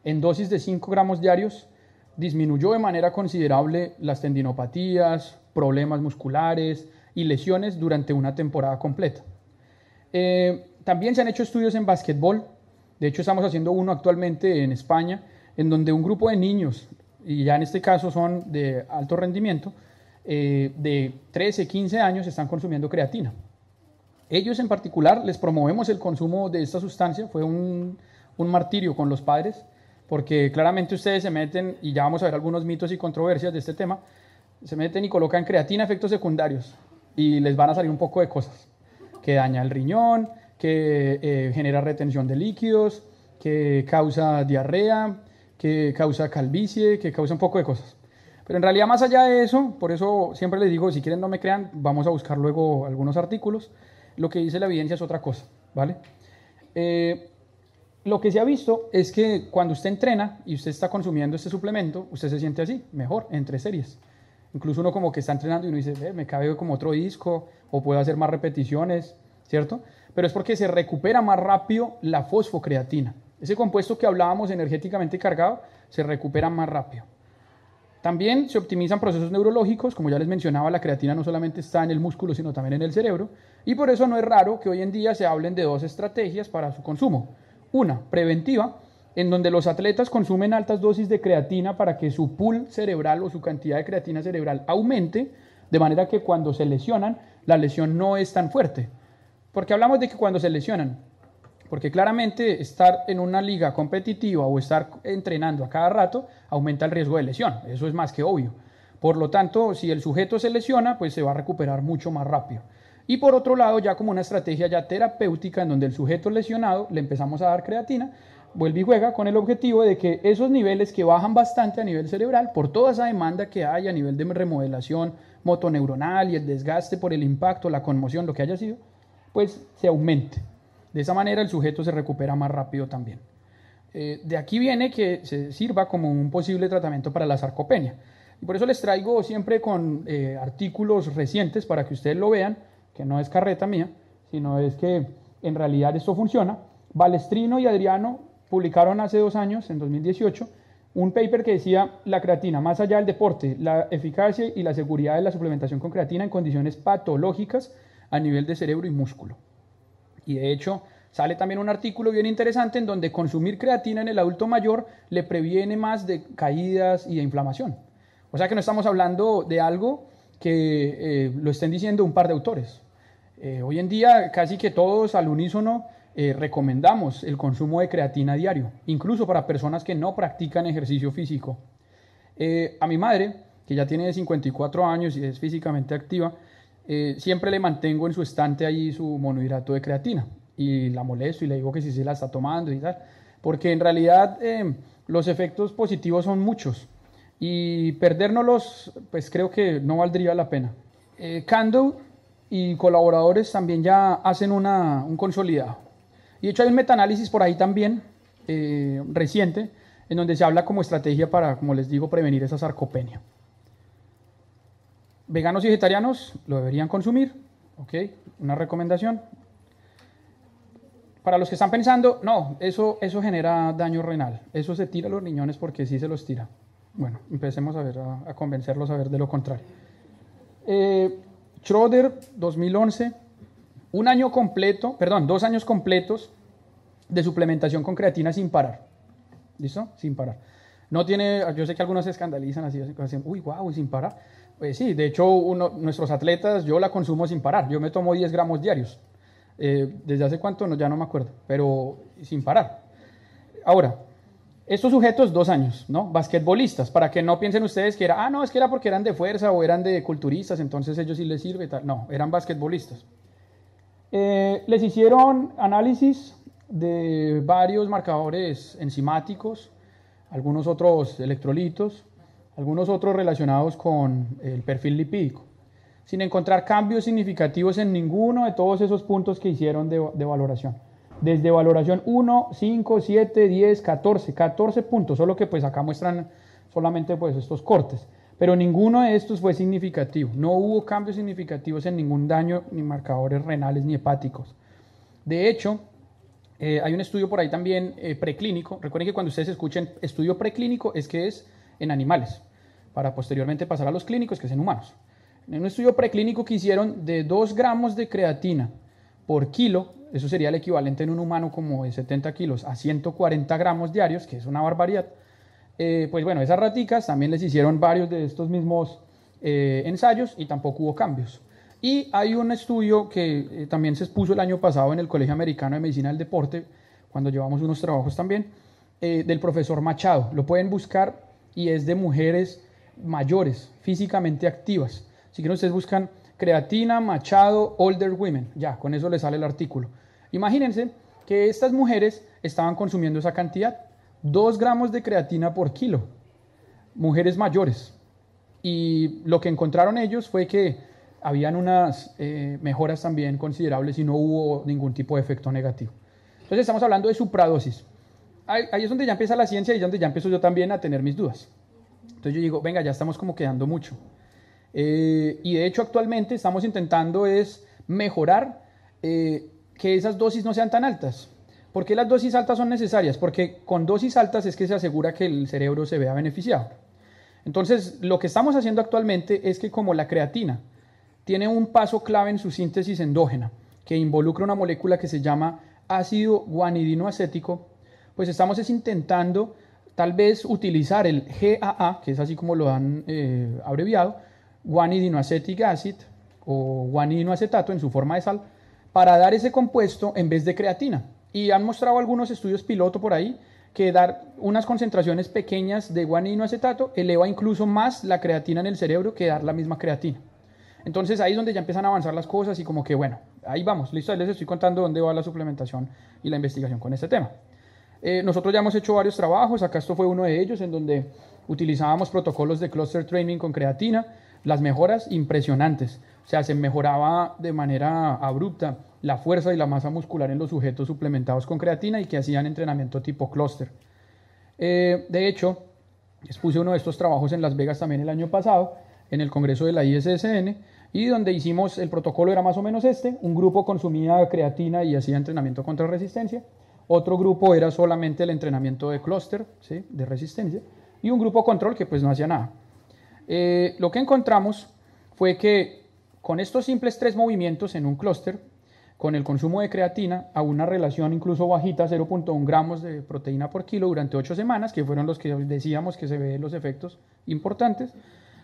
en dosis de 5 gramos diarios disminuyó de manera considerable las tendinopatías, problemas musculares y lesiones durante una temporada completa. También se han hecho estudios en básquetbol. De hecho, estamos haciendo uno actualmente en España, en donde un grupo de niños y ya en este caso son de alto rendimiento, de 13, 15 años están consumiendo creatina. Ellos en particular les promovemos el consumo de esta sustancia, fue un martirio con los padres, porque claramente ustedes se meten, y ya vamos a ver algunos mitos y controversias de este tema, se meten y colocan creatina efectos secundarios, y les van a salir un poco de cosas, que daña el riñón, que genera retención de líquidos, que causa diarrea, que causa calvicie, que causa un poco de cosas. Pero en realidad más allá de eso, por eso siempre les digo, si quieren no me crean, vamos a buscar luego algunos artículos. Lo que dice la evidencia es otra cosa, ¿vale? Lo que se ha visto es que cuando usted entrena y usted está consumiendo este suplemento, usted se siente así, mejor, entre series. Incluso uno como que está entrenando y uno dice, me cabe como otro disco, o puedo hacer más repeticiones, ¿cierto? Pero es porque se recupera más rápido la fosfocreatina. Ese compuesto que hablábamos energéticamente cargado, se recupera más rápido. También se optimizan procesos neurológicos, como ya les mencionaba, la creatina no solamente está en el músculo, sino también en el cerebro, y por eso no es raro que hoy en día se hablen de dos estrategias para su consumo. Una, preventiva, en donde los atletas consumen altas dosis de creatina para que su pool cerebral o su cantidad de creatina cerebral aumente, de manera que cuando se lesionan, la lesión no es tan fuerte. ¿Por qué hablamos de que cuando se lesionan? Porque claramente estar en una liga competitiva o estar entrenando a cada rato aumenta el riesgo de lesión. Eso es más que obvio. Por lo tanto, si el sujeto se lesiona, pues se va a recuperar mucho más rápido. Y por otro lado, ya como una estrategia ya terapéutica en donde el sujeto lesionado le empezamos a dar creatina, vuelve y juega con el objetivo de que esos niveles que bajan bastante a nivel cerebral, por toda esa demanda que hay a nivel de remodelación motoneuronal y el desgaste por el impacto, la conmoción, lo que haya sido, pues se aumente. De esa manera el sujeto se recupera más rápido también. De aquí viene que se sirva como un posible tratamiento para la sarcopenia. Y por eso les traigo siempre con artículos recientes para que ustedes lo vean, que no es carreta mía, sino es que en realidad esto funciona. Balestrino y Adriano publicaron hace 2 años, en 2018, un paper que decía la creatina, más allá del deporte, la eficacia y la seguridad de la suplementación con creatina en condiciones patológicas a nivel de cerebro y músculo. Y de hecho, sale también un artículo bien interesante en donde consumir creatina en el adulto mayor le previene más de caídas y de inflamación. O sea que no estamos hablando de algo que lo estén diciendo un par de autores. Hoy en día casi que todos al unísono recomendamos el consumo de creatina diario, incluso para personas que no practican ejercicio físico. A mi madre, que ya tiene 54 años y es físicamente activa, siempre le mantengo en su estante ahí su monohidrato de creatina y la molesto y le digo que si se la está tomando y tal, porque en realidad los efectos positivos son muchos y perdérnoslos pues creo que no valdría la pena. Kando y colaboradores también ya hacen un consolidado y de hecho hay un metaanálisis por ahí también reciente en donde se habla como estrategia para, como les digo, prevenir esa sarcopenia. Veganos y vegetarianos lo deberían consumir, ¿ok? Una recomendación. Para los que están pensando, no, eso genera daño renal, eso se tira a los riñones porque sí se los tira. Bueno, empecemos a ver, a convencerlos a ver de lo contrario. Schroeder, 2011, 2 años completos de suplementación con creatina sin parar. ¿Listo? Sin parar. No tiene, yo sé que algunos se escandalizan así, uy, wow, sin parar. Pues sí, de hecho, nuestros atletas, yo la consumo sin parar. Yo me tomo 10 gramos diarios. ¿Desde hace cuánto? No, ya no me acuerdo, pero sin parar. Ahora, estos sujetos, 2 años, ¿no? Basquetbolistas, para que no piensen ustedes que era, no, es que era porque eran de fuerza o eran de culturistas, entonces ellos sí les sirve y tal. No, eran basquetbolistas. Les hicieron análisis de varios marcadores enzimáticos, algunos otros electrolitos, algunos otros relacionados con el perfil lipídico, sin encontrar cambios significativos en ninguno de todos esos puntos que hicieron de valoración. Desde valoración 1, 5, 7, 10, 14 puntos, solo que pues acá muestran solamente pues estos cortes, pero ninguno de estos fue significativo, no hubo cambios significativos en ningún daño, ni marcadores renales ni hepáticos. De hecho, hay un estudio por ahí también preclínico. Recuerden que cuando ustedes escuchen estudio preclínico es que es en animales, para posteriormente pasar a los clínicos, que es en humanos. En un estudio preclínico que hicieron de 2 gramos de creatina por kilo, eso sería el equivalente en un humano como de 70 kilos a 140 gramos diarios, que es una barbaridad, Pues bueno, esas raticas también les hicieron varios de estos mismos ensayos y tampoco hubo cambios. Y hay un estudio que también se expuso el año pasado en el Colegio Americano de Medicina del Deporte, cuando llevamos unos trabajos también, del profesor Machado. Lo pueden buscar y es de mujeres mayores, físicamente activas. Si quieren ustedes buscan creatina, Machado, older women, ya, con eso les sale el artículo. Imagínense que estas mujeres estaban consumiendo esa cantidad, 2 gramos de creatina por kilo, mujeres mayores. Y lo que encontraron ellos fue que habían unas mejoras también considerables y no hubo ningún tipo de efecto negativo. Entonces estamos hablando de supradosis. Ahí es donde ya empieza la ciencia y es donde ya empiezo yo también a tener mis dudas. Entonces yo digo, venga, ya estamos como quedando mucho. Y de hecho actualmente estamos intentando es mejorar que esas dosis no sean tan altas. ¿Por qué las dosis altas son necesarias? Porque con dosis altas es que se asegura que el cerebro se vea beneficiado. Entonces lo que estamos haciendo actualmente es que como la creatina tiene un paso clave en su síntesis endógena que involucra una molécula que se llama ácido guanidinoacético, pues estamos intentando tal vez utilizar el GAA, que es así como lo han abreviado, guanidinoacetic acid o guanidinoacetato en su forma de sal, para dar ese compuesto en vez de creatina. Y han mostrado algunos estudios piloto por ahí que dar unas concentraciones pequeñas de guanidinoacetato eleva incluso más la creatina en el cerebro que dar la misma creatina. Entonces ahí es donde ya empiezan a avanzar las cosas y como que bueno, ahí vamos, listo, ahí les estoy contando dónde va la suplementación y la investigación con este tema. Nosotros ya hemos hecho varios trabajos, acá esto fue uno de ellos en donde utilizábamos protocolos de cluster training con creatina, las mejoras impresionantes, o sea, se mejoraba de manera abrupta la fuerza y la masa muscular en los sujetos suplementados con creatina y que hacían entrenamiento tipo clúster. De hecho, expuse uno de estos trabajos en Las Vegas también el año pasado, en el congreso de la ISSN, y donde hicimos, el protocolo era más o menos este, un grupo consumía creatina y hacía entrenamiento contra resistencia, otro grupo era solamente el entrenamiento de clúster, ¿sí?, de resistencia, y un grupo control que pues no hacía nada. Lo que encontramos fue que con estos simples 3 movimientos en un clúster, con el consumo de creatina a una relación incluso bajita, 0.1 gramos de proteína por kilo durante 8 semanas, que fueron los que decíamos que se ven los efectos importantes,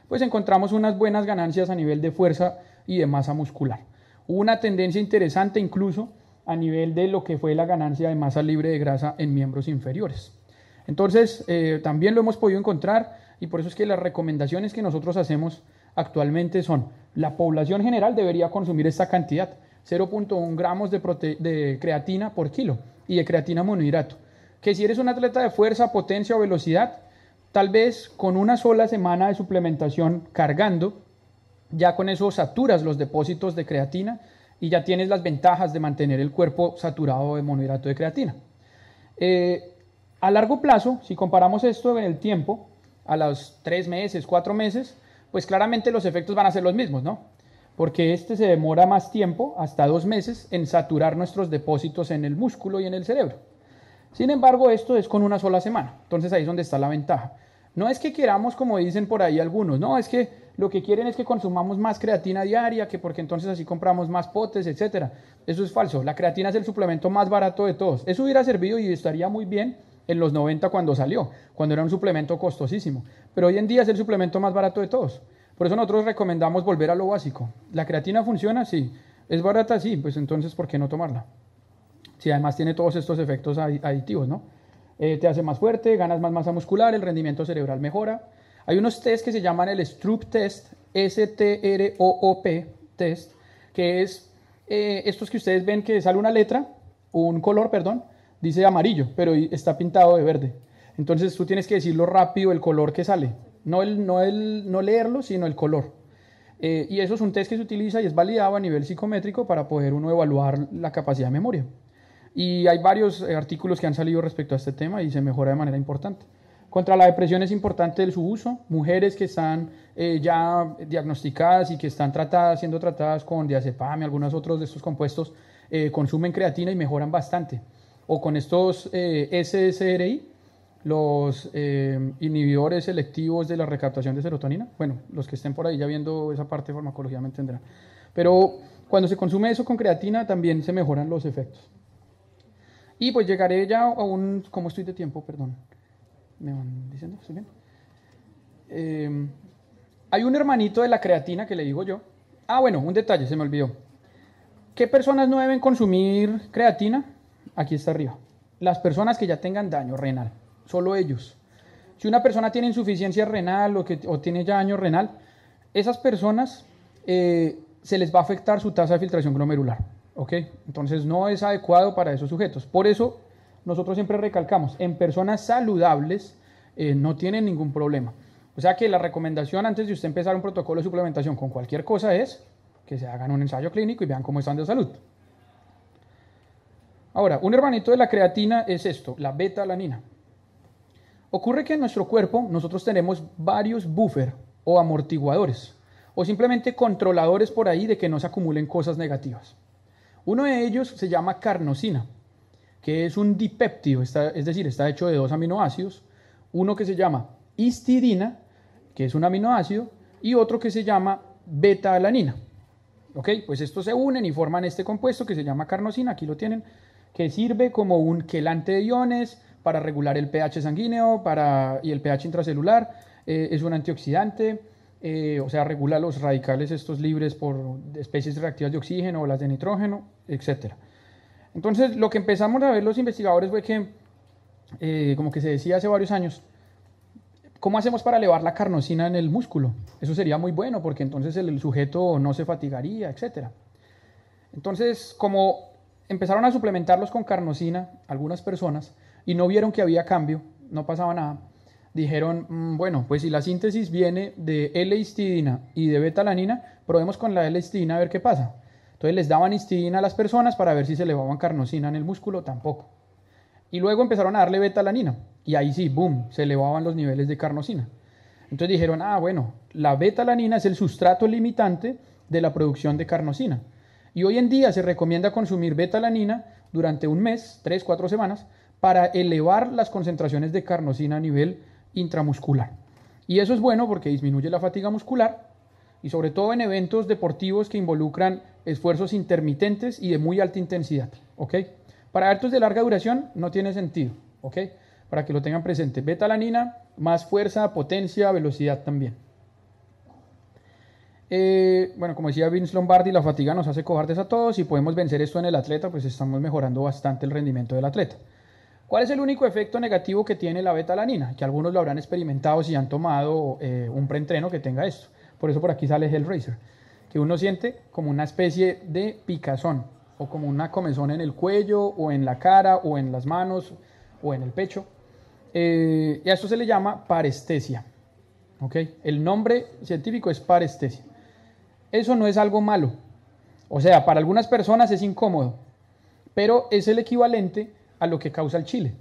pues encontramos unas buenas ganancias a nivel de fuerza y de masa muscular. Hubo una tendencia interesante incluso a nivel de lo que fue la ganancia de masa libre de grasa en miembros inferiores. Entonces, también lo hemos podido encontrar y por eso es que las recomendaciones que nosotros hacemos actualmente son: la población general debería consumir esta cantidad, 0.1 gramos de creatina por kilo y de creatina monohidrato. Que si eres un atleta de fuerza, potencia o velocidad, tal vez con una sola semana de suplementación cargando, ya con eso saturas los depósitos de creatina y ya tienes las ventajas de mantener el cuerpo saturado de monohidrato de creatina. A largo plazo, si comparamos esto en el tiempo, a los 3 meses, 4 meses, pues claramente los efectos van a ser los mismos, ¿no? Porque se demora más tiempo, hasta 2 meses, en saturar nuestros depósitos en el músculo y en el cerebro. Sin embargo, esto es con una sola semana. Entonces ahí es donde está la ventaja. No es que queramos, como dicen por ahí algunos, no, es que lo que quieren es que consumamos más creatina diaria, que porque entonces así compramos más potes, etcétera. Eso es falso. La creatina es el suplemento más barato de todos. Eso hubiera servido y estaría muy bien en los 90 cuando salió, cuando era un suplemento costosísimo. Pero hoy en día es el suplemento más barato de todos. Por eso nosotros recomendamos volver a lo básico. ¿La creatina funciona? Sí. ¿Es barata? Sí. Pues entonces, ¿por qué no tomarla? Si además tiene todos estos efectos aditivos, ¿no? Te hace más fuerte, ganas más masa muscular, el rendimiento cerebral mejora. Hay unos test que se llaman el Stroop test, S-T-R-O-O-P test, que es estos que ustedes ven que sale una letra, un color, perdón, dice amarillo, pero está pintado de verde. Entonces tú tienes que decirlo rápido el color que sale, no leerlo, sino el color. Y eso es un test que se utiliza y es validado a nivel psicométrico para poder uno evaluar la capacidad de memoria. Y hay varios artículos que han salido respecto a este tema y se mejora de manera importante. Contra la depresión es importante su uso. Mujeres que están ya diagnosticadas y que están siendo tratadas con diazepam y algunos otros de estos compuestos consumen creatina y mejoran bastante. O con estos SSRI, los inhibidores selectivos de la recaptación de serotonina. Bueno, los que estén por ahí ya viendo esa parte de farmacología me entenderán. Pero cuando se consume eso con creatina también se mejoran los efectos. Y pues llegaré ya a ¿cómo estoy de tiempo? Perdón. ¿Me van diciendo? ¿Estoy bien? Hay un hermanito de la creatina que le digo yo. Ah, bueno, un detalle, se me olvidó. ¿Qué personas no deben consumir creatina? Aquí está arriba. Las personas que ya tengan daño renal, solo ellos. Si una persona tiene insuficiencia renal o tiene ya daño renal, esas personas se les va a afectar su tasa de filtración glomerular. ¿Ok? Entonces no es adecuado para esos sujetos. Por eso nosotros siempre recalcamos, en personas saludables no tienen ningún problema. O sea que la recomendación antes de usted empezar un protocolo de suplementación con cualquier cosa es que se hagan un ensayo clínico y vean cómo están de salud. Ahora, un hermanito de la creatina es esto, la beta-alanina. Ocurre que en nuestro cuerpo nosotros tenemos varios buffer o amortiguadores o simplemente controladores por ahí de que no se acumulen cosas negativas. Uno de ellos se llama carnosina, que es un dipéptido, es decir, está hecho de 2 aminoácidos, uno que se llama histidina, que es un aminoácido, y otro que se llama beta-alanina. ¿Ok? Pues estos se unen y forman este compuesto que se llama carnosina, aquí lo tienen, que sirve como un quelante de iones para regular el pH sanguíneo y el pH intracelular, es un antioxidante, o sea, regula los radicales estos libres por especies reactivas de oxígeno o las de nitrógeno, etc. Entonces, lo que empezamos a ver los investigadores fue que, como que se decía hace varios años, ¿cómo hacemos para elevar la carnosina en el músculo? Eso sería muy bueno porque entonces el sujeto no se fatigaría, etc. Entonces, como empezaron a suplementarlos con carnosina algunas personas y no vieron que había cambio, no pasaba nada, dijeron, bueno, pues si la síntesis viene de L-histidina y de beta-alanina, probemos con la L-histidina a ver qué pasa. Entonces les daban histidina a las personas para ver si se elevaban carnosina en el músculo, tampoco. Y luego empezaron a darle beta-alanina y ahí sí, boom, se elevaban los niveles de carnosina. Entonces dijeron, bueno, la beta-alanina es el sustrato limitante de la producción de carnosina. Y hoy en día se recomienda consumir beta-alanina durante un mes, 3-4 semanas, para elevar las concentraciones de carnosina a nivel intramuscular. Y eso es bueno porque disminuye la fatiga muscular y sobre todo en eventos deportivos que involucran esfuerzos intermitentes y de muy alta intensidad. ¿Ok? Para eventos de larga duración no tiene sentido. ¿Ok? Para que lo tengan presente. Beta-alanina, más fuerza, potencia, velocidad también. Bueno, como decía Vince Lombardi, la fatiga nos hace cobardes a todos y podemos vencer esto en el atleta, pues estamos mejorando bastante el rendimiento del atleta. ¿Cuál es el único efecto negativo que tiene la beta-alanina? Que algunos lo habrán experimentado si han tomado un preentreno que tenga esto. Por eso por aquí sale Hellraiser, que uno siente como una especie de picazón o como una comezón en el cuello o en la cara o en las manos o en el pecho. Y a esto se le llama parestesia. ¿Okay? El nombre científico es parestesia. Eso no es algo malo. O sea, para algunas personas es incómodo, pero es el equivalente a lo que causa el chile.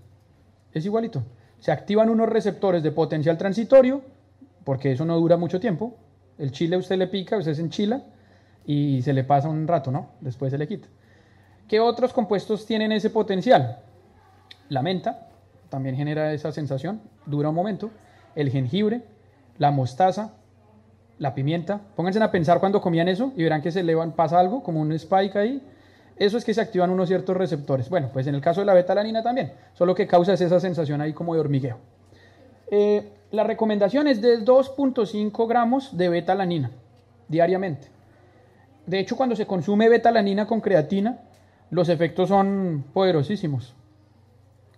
Es igualito. Se activan unos receptores de potencial transitorio, porque eso no dura mucho tiempo. El chile usted le pica, usted se enchila y se le pasa un rato, ¿no? Después se le quita. ¿Qué otros compuestos tienen ese potencial? La menta también genera esa sensación, dura un momento. El jengibre, la mostaza, la pimienta. Pónganse a pensar cuando comían eso y verán que se elevan, pasa algo, como un spike ahí. Eso es que se activan unos ciertos receptores. Bueno, pues en el caso de la beta-alanina también, solo que causa es esa sensación ahí como de hormigueo. La recomendación es de 2.5 gramos de beta-alanina diariamente. De hecho, cuando se consume beta-alanina con creatina, los efectos son poderosísimos.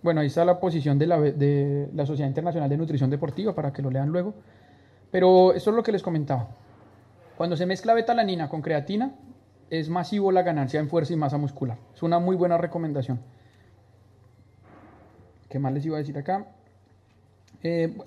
Bueno, ahí está la posición de la Sociedad Internacional de Nutrición Deportiva para que lo lean luego. Pero esto es lo que les comentaba. Cuando se mezcla beta-alanina con creatina, es masivo la ganancia en fuerza y masa muscular. Es una muy buena recomendación. ¿Qué más les iba a decir acá?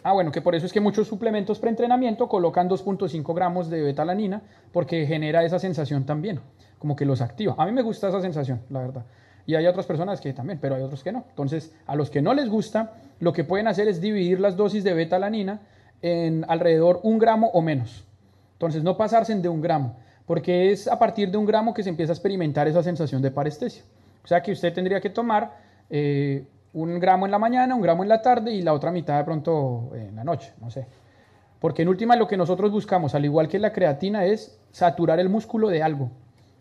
Bueno, que por eso es que muchos suplementos preentrenamiento colocan 2.5 gramos de beta-alanina porque genera esa sensación también, como que los activa. A mí me gusta esa sensación, la verdad. Y hay otras personas que también, pero hay otros que no. Entonces, a los que no les gusta, lo que pueden hacer es dividir las dosis de beta-alanina en alrededor 1 gramo o menos. Entonces, no pasarse de 1 gramo, porque es a partir de 1 gramo que se empieza a experimentar esa sensación de parestesia. O sea que usted tendría que tomar 1 gramo en la mañana, 1 gramo en la tarde y la otra mitad de pronto en la noche, no sé. Porque en última lo que nosotros buscamos, al igual que la creatina, es saturar el músculo de algo.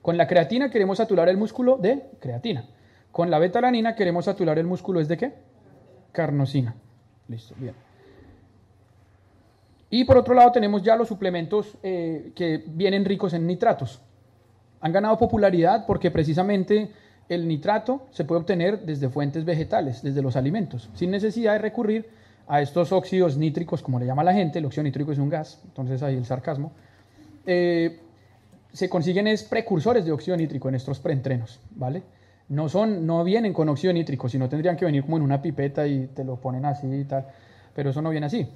Con la creatina queremos saturar el músculo de creatina. Con la beta-alanina queremos saturar el músculo ¿es de qué? Carnosina. Listo, bien. Y por otro lado tenemos ya los suplementos que vienen ricos en nitratos. Han ganado popularidad porque precisamente el nitrato se puede obtener desde fuentes vegetales, desde los alimentos, sin necesidad de recurrir a estos óxidos nítricos, como le llama la gente. El óxido nítrico es un gas, entonces ahí el sarcasmo. Se consiguen precursores de óxido nítrico en estos preentrenos, ¿vale? No vienen con óxido nítrico, sino tendrían que venir como en una pipeta y te lo ponen así y tal, pero eso no viene así.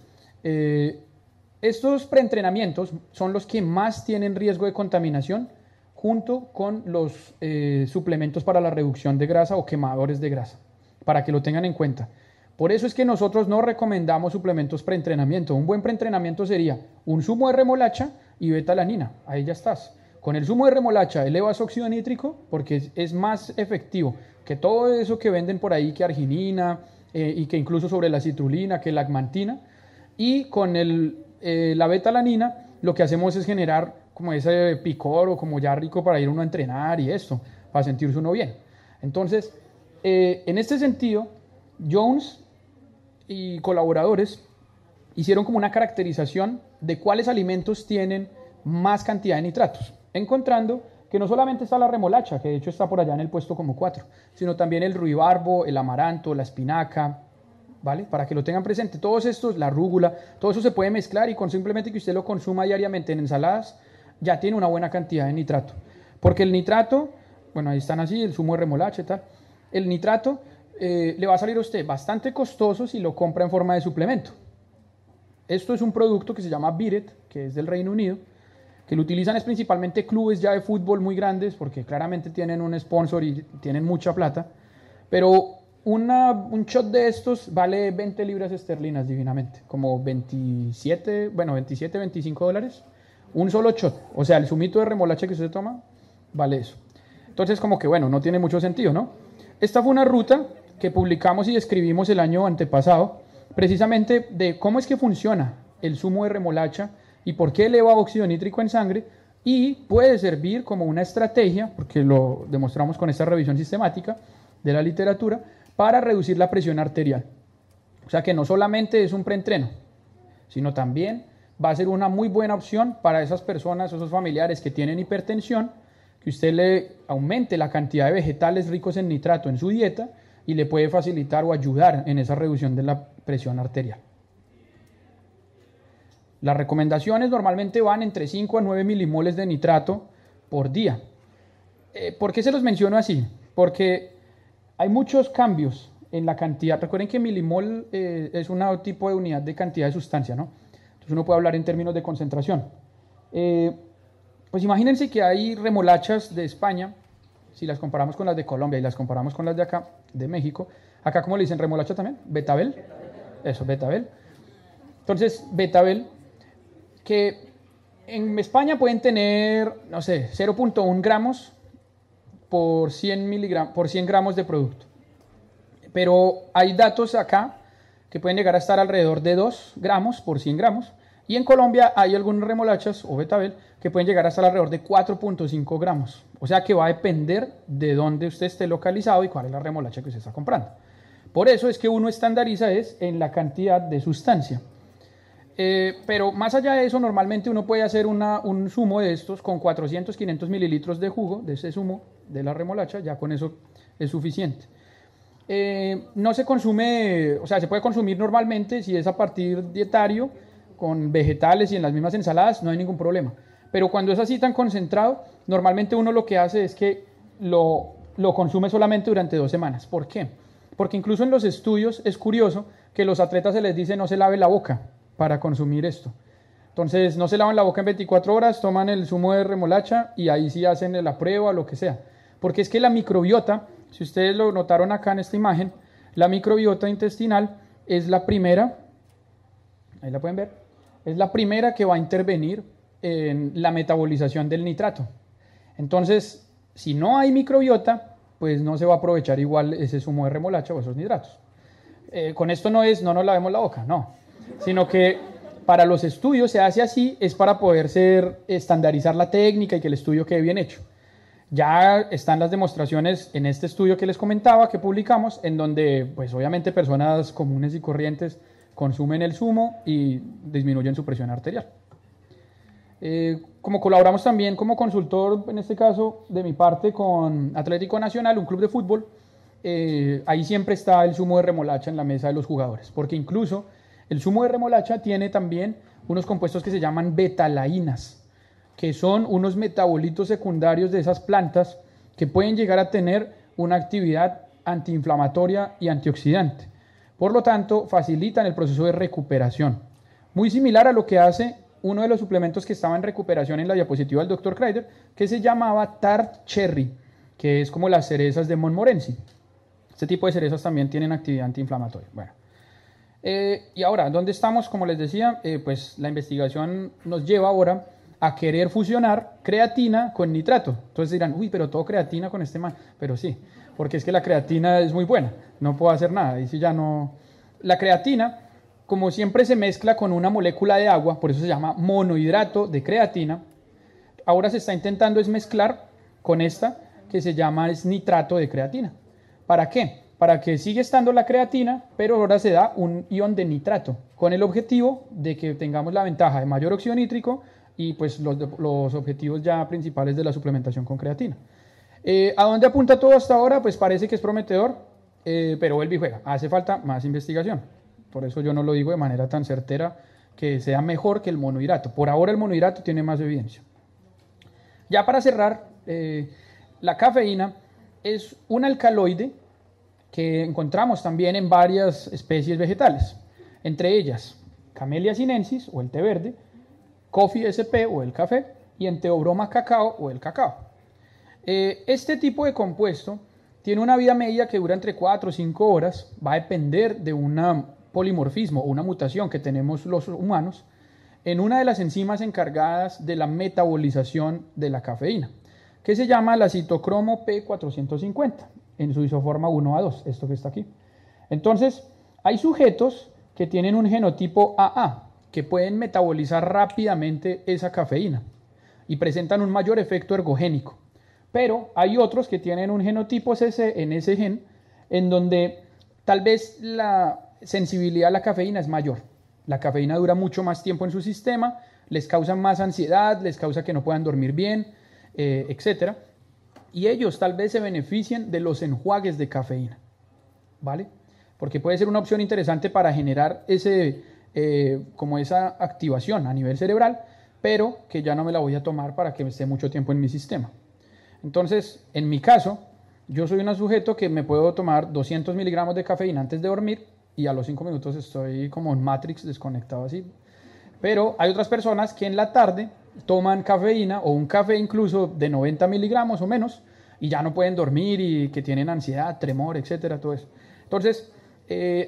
Estos preentrenamientos son los que más tienen riesgo de contaminación junto con los suplementos para la reducción de grasa o quemadores de grasa, para que lo tengan en cuenta. Por eso es que nosotros no recomendamos suplementos preentrenamiento. Un buen preentrenamiento sería un zumo de remolacha y betalanina, ahí ya estás. Con el zumo de remolacha elevas óxido nítrico porque es más efectivo que todo eso que venden por ahí, que arginina y que incluso sobre la citrulina, que lacmantina. Y con la betalanina lo que hacemos es generar como ese picor o como ya rico para ir uno a entrenar y esto, para sentirse uno bien. Entonces, en este sentido, Jones y colaboradores hicieron como una caracterización de cuáles alimentos tienen más cantidad de nitratos, encontrando que no solamente está la remolacha, que de hecho está por allá en el puesto como 4, sino también el ruibarbo, el amaranto, la espinaca, ¿vale? Para que lo tengan presente. Todos estos, la rúgula, todo eso se puede mezclar y con simplemente que usted lo consuma diariamente en ensaladas, ya tiene una buena cantidad de nitrato. Porque el nitrato, bueno, ahí están así, el zumo de remolacha y tal, el nitrato le va a salir a usted bastante costoso si lo compra en forma de suplemento. Esto es un producto que se llama Biret, que es del Reino Unido, que lo utilizan es principalmente clubes ya de fútbol muy grandes, porque claramente tienen un sponsor y tienen mucha plata, pero un shot de estos vale 20 libras esterlinas divinamente, como 27, 25 dólares, un solo shot, o sea, el zumito de remolacha que usted toma, vale eso. Entonces, como que bueno, no tiene mucho sentido, ¿no? Esta fue una ruta que publicamos y escribimos el año antepasado, precisamente de cómo es que funciona el zumo de remolacha y por qué eleva óxido nítrico en sangre, y puede servir como una estrategia, porque lo demostramos con esta revisión sistemática de la literatura, para reducir la presión arterial. O sea que no solamente es un preentreno, sino también va a ser una muy buena opción para esas personas, esos familiares que tienen hipertensión, que usted le aumente la cantidad de vegetales ricos en nitrato en su dieta y le puede facilitar o ayudar en esa reducción de la presión arterial. Las recomendaciones normalmente van entre 5 a 9 milimoles de nitrato por día. ¿Por qué se los menciono así? Porque hay muchos cambios en la cantidad. Recuerden que milimol es un tipo de unidad de cantidad de sustancia, ¿no? Entonces uno puede hablar en términos de concentración. Pues imagínense que hay remolachas de España, si las comparamos con las de Colombia y las comparamos con las de acá, de México. Acá, ¿cómo le dicen remolacha también? ¿Betabel? Eso, betabel. Entonces, betabel, que en España pueden tener, no sé, 0.1 gramos por 100 gramos de producto. Pero hay datos acá que pueden llegar a estar alrededor de 2 gramos por 100 gramos. Y en Colombia hay algunas remolachas o betabel que pueden llegar a estar alrededor de 4.5 gramos. O sea que va a depender de dónde usted esté localizado y cuál es la remolacha que usted está comprando. Por eso es que uno estandariza en la cantidad de sustancia. Pero más allá de eso, normalmente uno puede hacer un zumo de estos con 400, 500 mililitros de jugo, de ese zumo de la remolacha, ya con eso es suficiente. No se consume, o sea, se puede consumir normalmente si es a partir dietario, con vegetales y en las mismas ensaladas, no hay ningún problema. Pero cuando es así tan concentrado, normalmente uno lo que hace es que lo consume solamente durante 2 semanas. ¿Por qué? Porque incluso en los estudios es curioso que los atletas se les dice no se lave la boca para consumir esto. Entonces no se lavan la boca en 24 horas, toman el zumo de remolacha y ahí sí hacen la prueba o lo que sea. Porque es que la microbiota, si ustedes lo notaron acá en esta imagen, la microbiota intestinal es la primera, ahí la pueden ver, es la primera que va a intervenir en la metabolización del nitrato. Entonces, si no hay microbiota, pues no se va a aprovechar igual ese zumo de remolacha o esos nitratos. Con esto no nos lavemos la boca, no, sino que para los estudios se hace así, es para poder estandarizar la técnica y que el estudio quede bien hecho. Ya están las demostraciones en este estudio que les comentaba, que publicamos, en donde pues obviamente personas comunes y corrientes consumen el zumo y disminuyen su presión arterial. Como colaboramos también como consultor, en este caso de mi parte, con Atlético Nacional, un club de fútbol, ahí siempre está el zumo de remolacha en la mesa de los jugadores, porque incluso el zumo de remolacha tiene también unos compuestos que se llaman betalainas, que son unos metabolitos secundarios de esas plantas que pueden llegar a tener una actividad antiinflamatoria y antioxidante. Por lo tanto, facilitan el proceso de recuperación. Muy similar a lo que hace uno de los suplementos que estaba en recuperación en la diapositiva del Dr. Kreider, que se llamaba Tart Cherry, que es como las cerezas de Montmorency. Este tipo de cerezas también tienen actividad antiinflamatoria. Bueno, y ahora, ¿dónde estamos? Como les decía, pues la investigación nos lleva ahora a querer fusionar creatina con nitrato. Entonces dirán, uy, pero todo creatina con este man. Pero sí, porque es que la creatina es muy buena, no puedo hacer nada. Y si ya no... La creatina, como siempre se mezcla con una molécula de agua, por eso se llama monohidrato de creatina, ahora se está intentando es mezclar con esta que se llama nitrato de creatina. ¿Para qué? Para que siga estando la creatina, pero ahora se da un ion de nitrato, con el objetivo de que tengamos la ventaja de mayor óxido nítrico y pues los objetivos ya principales de la suplementación con creatina. ¿A dónde apunta todo hasta ahora? Pues parece que es prometedor, pero vuelve y juega. Hace falta más investigación. Por eso yo no lo digo de manera tan certera que sea mejor que el monohidrato. Por ahora el monohidrato tiene más evidencia. Ya para cerrar, la cafeína es un alcaloide que encontramos también en varias especies vegetales, entre ellas Camellia sinensis o el té verde, Coffea sp o el café y Enteobroma cacao o el cacao. Este tipo de compuesto tiene una vida media que dura entre 4 o 5 horas, va a depender de un polimorfismo o una mutación que tenemos los humanos en una de las enzimas encargadas de la metabolización de la cafeína, que se llama la citocromo P450, en su isoforma 1A2, esto que está aquí. Entonces, hay sujetos que tienen un genotipo AA, que pueden metabolizar rápidamente esa cafeína y presentan un mayor efecto ergogénico. Pero hay otros que tienen un genotipo CC en ese gen, en donde tal vez la sensibilidad a la cafeína es mayor. La cafeína dura mucho más tiempo en su sistema, les causa más ansiedad, les causa que no puedan dormir bien, etc. Y ellos tal vez se beneficien de los enjuagues de cafeína, ¿vale? Porque puede ser una opción interesante para generar como esa activación a nivel cerebral, pero que ya no me la voy a tomar para que esté mucho tiempo en mi sistema. Entonces, en mi caso, yo soy un sujeto que me puedo tomar 200 miligramos de cafeína antes de dormir y a los 5 minutos estoy como en Matrix desconectado así. Pero hay otras personas que en la tarde toman cafeína o un café incluso de 90 miligramos o menos y ya no pueden dormir y que tienen ansiedad, tremor, etcétera, todo eso. Entonces,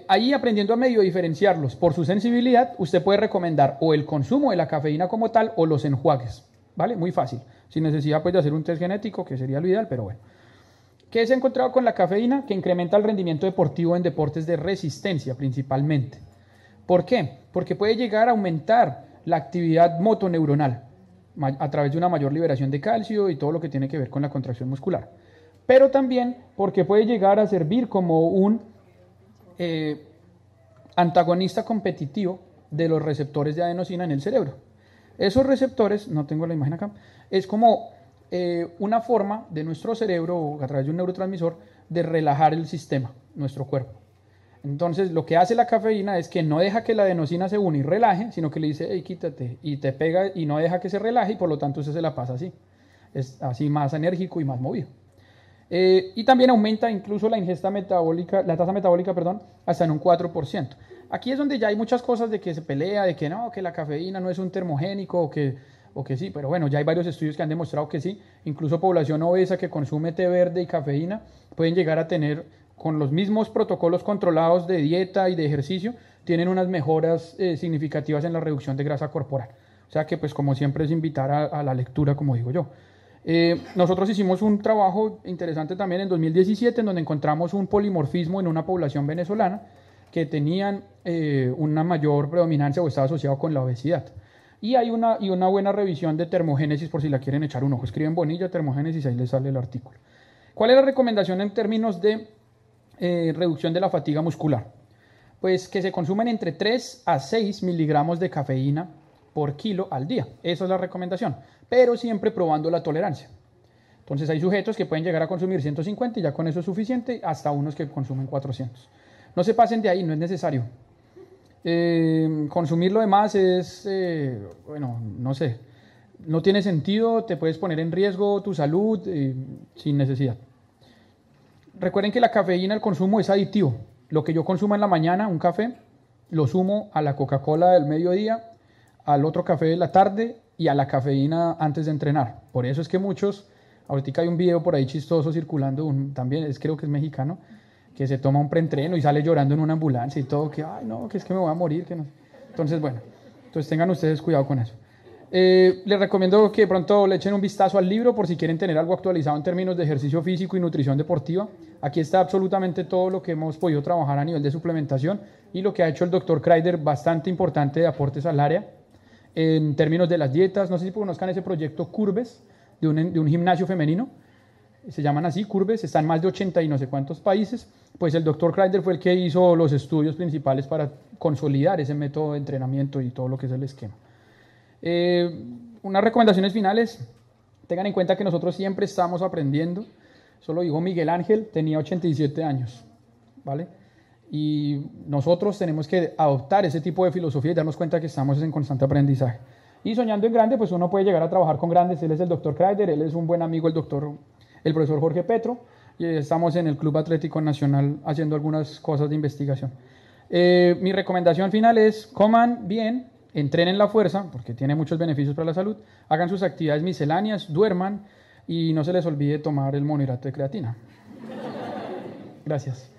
ahí aprendiendo a medio diferenciarlos por su sensibilidad, usted puede recomendar o el consumo de la cafeína como tal o los enjuagues, ¿vale? Muy fácil, sin necesidad pues de hacer un test genético, que sería lo ideal, pero bueno. ¿Qué se ha encontrado con la cafeína? Que incrementa el rendimiento deportivo en deportes de resistencia principalmente. ¿Por qué? Porque puede llegar a aumentar la actividad motoneuronal a través de una mayor liberación de calcio y todo lo que tiene que ver con la contracción muscular. Pero también porque puede llegar a servir como un antagonista competitivo de los receptores de adenosina en el cerebro. Esos receptores, no tengo la imagen acá, es como una forma de nuestro cerebro, a través de un neurotransmisor, de relajar el sistema, nuestro cuerpo. Entonces, lo que hace la cafeína es que no deja que la adenosina se une y relaje, sino que le dice, hey, quítate, y te pega y no deja que se relaje, y por lo tanto usted se la pasa así. Es así más enérgico y más movido. Y también aumenta incluso la ingesta metabólica, la tasa metabólica, perdón, hasta en un 4%. Aquí es donde ya hay muchas cosas de que se pelea, de que no, que la cafeína no es un termogénico, o que sí, pero bueno, ya hay varios estudios que han demostrado que sí. Incluso población obesa que consume té verde y cafeína pueden llegar a tener, con los mismos protocolos controlados de dieta y de ejercicio, tienen unas mejoras significativas en la reducción de grasa corporal. O sea que pues como siempre es invitar a la lectura, como digo yo. Nosotros hicimos un trabajo interesante también en 2017 en donde encontramos un polimorfismo en una población venezolana que tenían una mayor predominancia o estaba asociado con la obesidad. Y hay una buena revisión de termogénesis por si la quieren echar un ojo. Escriben Bonilla, termogénesis, ahí les sale el artículo. ¿Cuál es la recomendación en términos de reducción de la fatiga muscular? Pues que se consumen entre 3 a 6 miligramos de cafeína por kilo al día. Esa es la recomendación, pero siempre probando la tolerancia. Entonces hay sujetos que pueden llegar a consumir 150 y ya con eso es suficiente, hasta unos que consumen 400. No se pasen de ahí, no es necesario. Consumir lo demás es, bueno, no sé, no tiene sentido, te puedes poner en riesgo tu salud sin necesidad. Recuerden que la cafeína, el consumo es aditivo. Lo que yo consumo en la mañana, un café, lo sumo a la Coca-Cola del mediodía, al otro café de la tarde y a la cafeína antes de entrenar. Por eso es que muchos, ahorita hay un video por ahí chistoso circulando, también creo que es mexicano, que se toma un preentreno y sale llorando en una ambulancia y todo, que ay no, que es que me voy a morir, que no. Entonces bueno, entonces tengan ustedes cuidado con eso. Les recomiendo que de pronto le echen un vistazo al libro por si quieren tener algo actualizado en términos de ejercicio físico y nutrición deportiva. Aquí está absolutamente todo lo que hemos podido trabajar a nivel de suplementación y lo que ha hecho el Dr. Kreider, bastante importante de aportes al área en términos de las dietas. No sé si conozcan ese proyecto Curves de un gimnasio femenino. Se llaman así, Curves, están en más de 80 y no sé cuántos países. Pues el Dr. Kreider fue el que hizo los estudios principales para consolidar ese método de entrenamiento y todo lo que es el esquema. Unas recomendaciones finales: tengan en cuenta que nosotros siempre estamos aprendiendo. Eso lo dijo Miguel Ángel, tenía 87 años, ¿vale? Y nosotros tenemos que adoptar ese tipo de filosofía y darnos cuenta que estamos en constante aprendizaje. Y soñando en grande, pues uno puede llegar a trabajar con grandes. Él es el Dr. Kreider, él es un buen amigo, el profesor Jorge Petro, y estamos en el Club Atlético Nacional haciendo algunas cosas de investigación. Mi recomendación final es: coman bien, entrenen la fuerza, porque tiene muchos beneficios para la salud, hagan sus actividades misceláneas, duerman y no se les olvide tomar el monohidrato de creatina. Gracias.